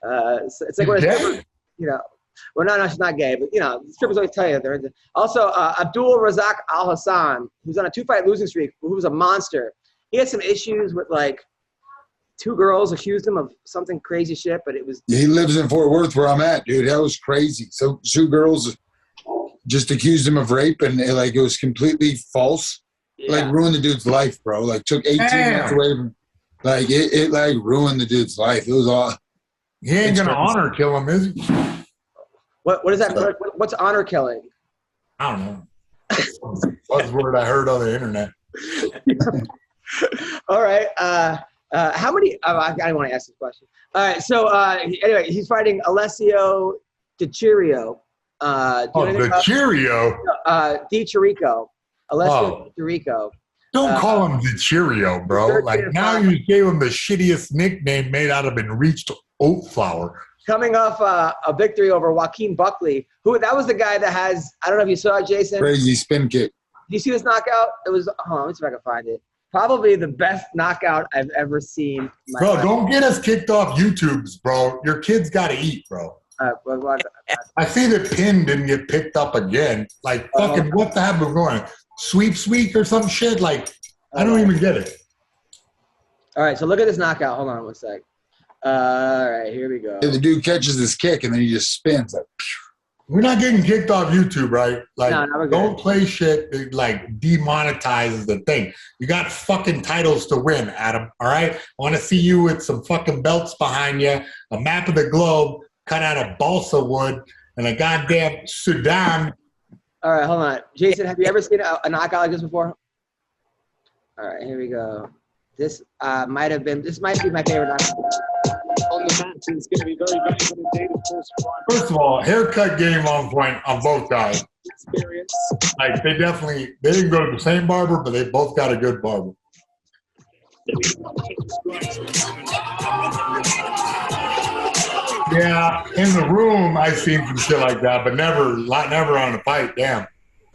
It's like when a stripper, you know. Well, no, she's not gay, but you know, strippers always tell you they're into. Also, Abdul Razak Al Hassan, who's on a 2-fight losing streak, who was a monster. He had some issues with like 2 girls accused him of something crazy shit, but it was. He lives in Fort Worth, where I'm at, dude. That was crazy. So 2 girls just accused him of rape, and it was completely false. Yeah. Like ruined the dude's life, bro. Like took 18 months away from. Like it like ruined the dude's life. It was all. He ain't gonna honor kill him, is he? What is that? What's honor killing? I don't know. Buzzword I heard on the internet. All right. How many? I didn't want to ask this question. All right. So anyway, he's fighting Alessio Di Chirico. The Cheerio. Di Chirico. Alessio Di Chirico. Don't call him the Cheerio, bro. Like now you gave him the shittiest nickname made out of enriched oat flour. Coming off a victory over Joaquin Buckley, that was the guy that has, I don't know if you saw it, Jason. Crazy spin kick. Did you see this knockout? It was, hold on, let me see if I can find it. Probably the best knockout I've ever seen. Bro, don't get us kicked off YouTubes, bro. Your kids got to eat, bro. I see the pin didn't get picked up again. Like, fucking, what the hell was going? Sweep or some shit? Like, I don't even get it. All right, so look at this knockout. Hold on one sec. All right, here we go. The dude catches this kick, and then he just spins. Like, we're not getting kicked off YouTube, right? Like, no, don't play shit that, like, demonetizes the thing. You got fucking titles to win, Adam, all right? I want to see you with some fucking belts behind you, a map of the globe cut out of balsa wood, and a goddamn Sudan. All right, hold on. Jason, have you ever seen a knockout like this before? All right, here we go. This might be my favorite knockout. On the mat, it's going to be very, very good indeed. Of course, first of all, haircut game on point on both guys. Experience. Like they didn't go to the same barber, but they both got a good barber. Yeah, in the room I've seen some shit like that, but never on a fight. Damn,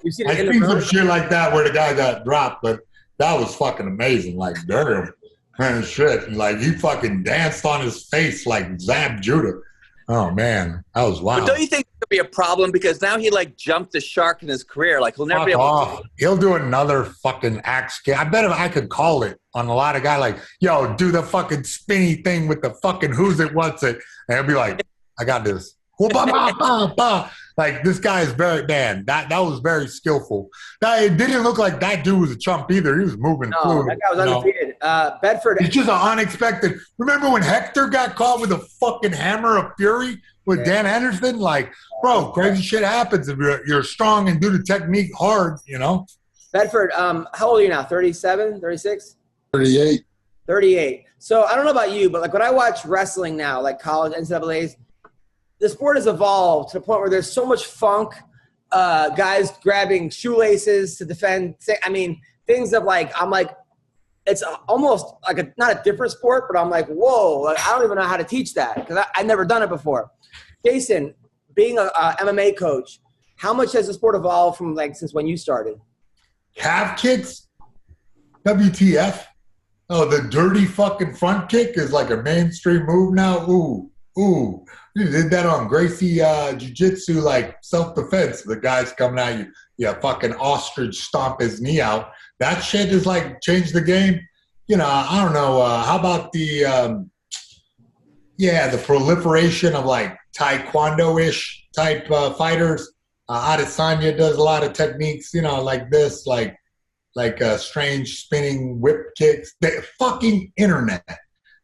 I've seen some shit like that where the guy got dropped, but that was fucking amazing. Like damn. Man, shit. Like, he fucking danced on his face like Zab Judah. Oh, man. That was wild. But don't you think it could be a problem? Because now he, like, jumped the shark in his career. Like, he'll never be able to. He'll do another fucking axe kick. I bet if I could call it on a lot of guys, like, yo, do the fucking spinny thing with the fucking who's it, what's it. And he'll be like, I got this. Like, this guy is very, man, that was very skillful. It didn't look like that dude was a chump either. He was moving fluid. That guy was undefeated. Bedford. It's just an unexpected. Remember when Hector got caught with a fucking hammer of fury with Dan Henderson? Like, bro, crazy shit happens if you're strong and do the technique hard, you know? Bedford, how old are you now? 37, 36? 38. 38. So I don't know about you, but like when I watch wrestling now, like college NCAAs, the sport has evolved to the point where there's so much funk, guys grabbing shoelaces to defend. I mean, things of like, I'm like, it's almost like not a different sport, but I'm like, whoa, like, I don't even know how to teach that because I've never done it before. Jason, being a MMA coach, how much has the sport evolved from like since when you started? Calf kicks? WTF? Oh, the dirty fucking front kick is like a mainstream move now? Ooh. You did that on Gracie Jiu-Jitsu, like self-defense. The guy's coming at you. Yeah, fucking ostrich stomp his knee out. That shit is like changed the game. You know, I don't know. How about the proliferation of like taekwondo-ish type fighters? Adesanya does a lot of techniques, you know, like this, like strange spinning whip kicks. The fucking internet.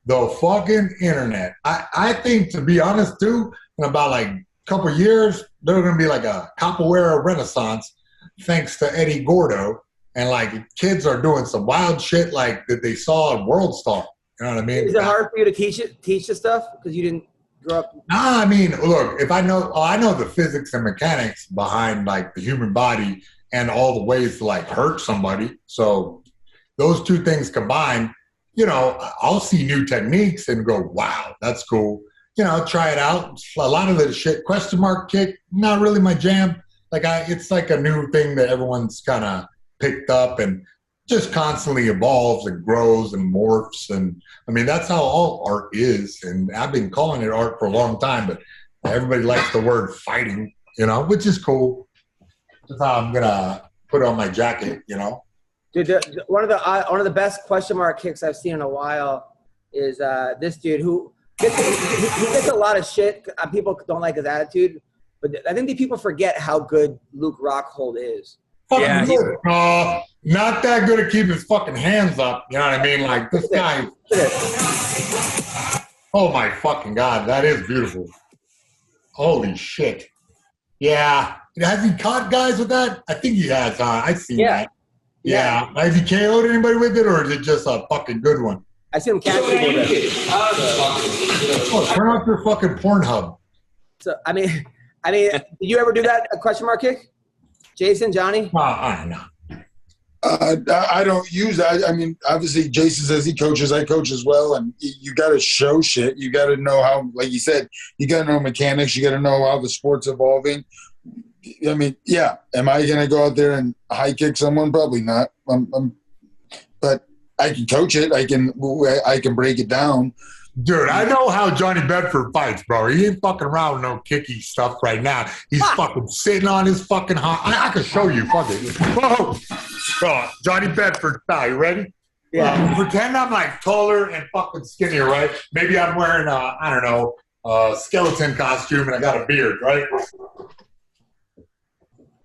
The fucking internet. I think, to be honest, too, in about like a couple of years, there's going to be like a capoeira renaissance thanks to Eddie Gordo. And like kids are doing some wild shit like that they saw at World Star. You know what I mean? Is it hard for you to teach this stuff because you didn't grow up? Nah, I mean, look, if I know the physics and mechanics behind like the human body and all the ways to like hurt somebody. So those two things combined, you know, I'll see new techniques and go, wow, that's cool. You know, try it out. A lot of the shit, question mark kick, not really my jam. Like it's like a new thing that everyone's kind of picked up and just constantly evolves and grows and morphs. And I mean, that's how all art is. And I've been calling it art for a long time, but everybody likes the word fighting, you know, which is cool. That's how I'm going to put on my jacket, you know. Dude, one of the best question mark kicks I've seen in a while is this dude who he gets a lot of shit. People don't like his attitude, but I think the people forget how good Luke Rockhold is. Fucking good. Not that good at keeping his fucking hands up. You know what I mean? Like this guy. Oh my fucking God, that is beautiful. Holy shit. Yeah. Has he caught guys with that? I think he has. I see that. Yeah. Has he KO'd anybody with it, or is it just a fucking good one? I see him catch people with it. Turn off your fucking Pornhub. So I mean, did you ever do that a question mark kick, Jason, Johnny? I know. I don't use that. I mean, obviously, Jason says he coaches. I coach as well, and you got to show shit. You got to know how, like you said, you got to know mechanics. You got to know how the sport's evolving. I mean, yeah. Am I going to go out there and high kick someone? Probably not. But I can coach it. I can break it down. Dude, I know how Johnny Bedford fights, bro. He ain't fucking around with no kicky stuff right now. He's fucking sitting on his fucking hot. I can show you. Fuck it. Whoa. Oh, Johnny Bedford style. You ready? Yeah. Pretend I'm like taller and fucking skinnier, right? Maybe I'm wearing a skeleton costume and I got a beard, right?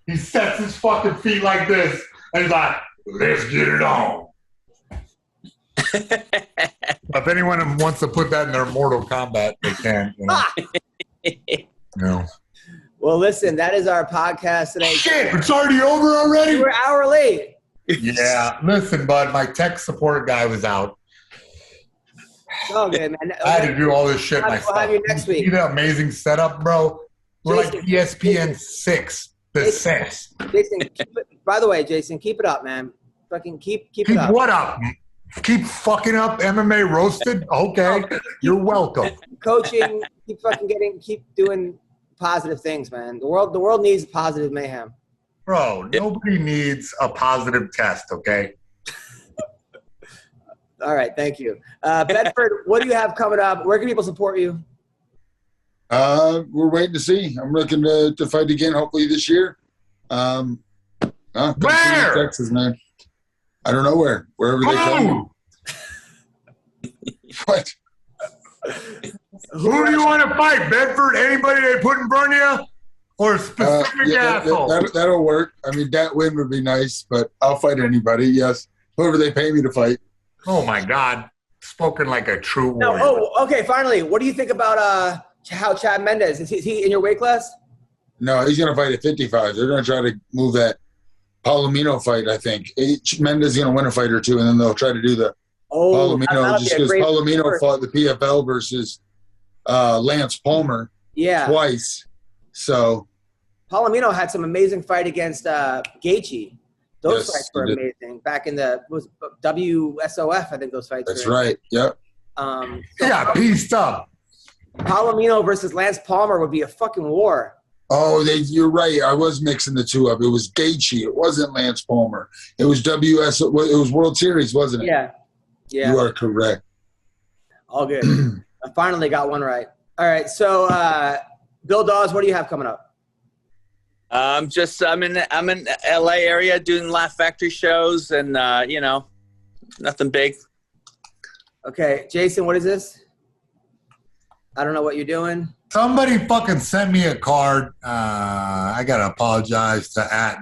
He sets his fucking feet like this and he's like, let's get it on. If anyone wants to put that in their Mortal Kombat, they can. You know. Well, listen, that is our podcast today. Shit, it's already over already? We're an hour late. Yeah, listen, bud, my tech support guy was out. Oh, good, man. I had to do all this shit myself. We'll have you next week. You know, amazing setup, bro. We're Jason, like ESPN 6. The 6. Jason, by the way, Jason, keep it up, man. Fucking keep it up. Keep what up? Keep fucking up MMA Roasted? Okay. You're welcome. Coaching, keep doing positive things, man. The world needs positive mayhem. Bro, nobody needs a positive test, okay? All right, thank you. Bedford, what do you have coming up? Where can people support you? We're waiting to see. I'm looking to fight again, hopefully this year. Where? Texas, man. I don't know wherever they come. What? Who do you want to fight? Bedford? Anybody they put in front of you? Or a specific asshole. That'll work. I mean, that win would be nice, but I'll fight anybody. Yes, whoever they pay me to fight. Oh my God, spoken like a true No, warrior. okay. Finally, what do you think about how Chad Mendes is he in your weight class? No, he's going to fight at 55. They're going to try to move that Palomino fight, I think. Mendes is going to win a fight or two, and then they'll try to do the Palomino just because Palomino fought the PFL versus Lance Palmer twice. So Palomino had some amazing fight against Gaethje. Those fights were amazing. Back in the WSOF, I think those fights That's were. right. Yep. Yeah, pieced up. Palomino versus Lance Palmer would be a fucking war. Oh, you're right. I was mixing the two up. It was Gaethje. It wasn't Lance Palmer. It was It was World Series, wasn't it? Yeah. You are correct. All good. I finally got one right. All right. So, Bill Dawes, what do you have coming up? I'm in LA area doing Laugh Factory shows and nothing big. Okay, Jason, what is this? I don't know what you're doing. Somebody fucking sent me a card. I got to apologize to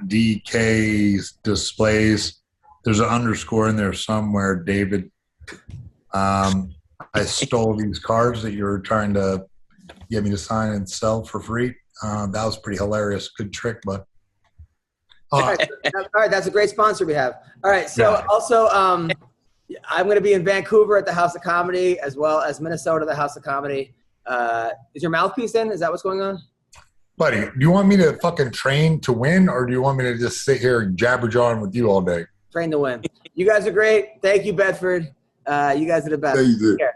@DK's displays. There's an underscore in there somewhere, David. I stole these cards that you were trying to get me to sign and sell for free. That was pretty hilarious. Good trick, bud. All right, that's a great sponsor we have. All right, so also I'm going to be in Vancouver at the House of Comedy as well as Minnesota, the House of Comedy. Is your mouthpiece in? Is that what's going on? Buddy, do you want me to fucking train to win, or do you want me to just sit here and jabber jawing with you all day? Train to win. You guys are great. Thank you, Bedford. You guys are the best. Thank you. Take care.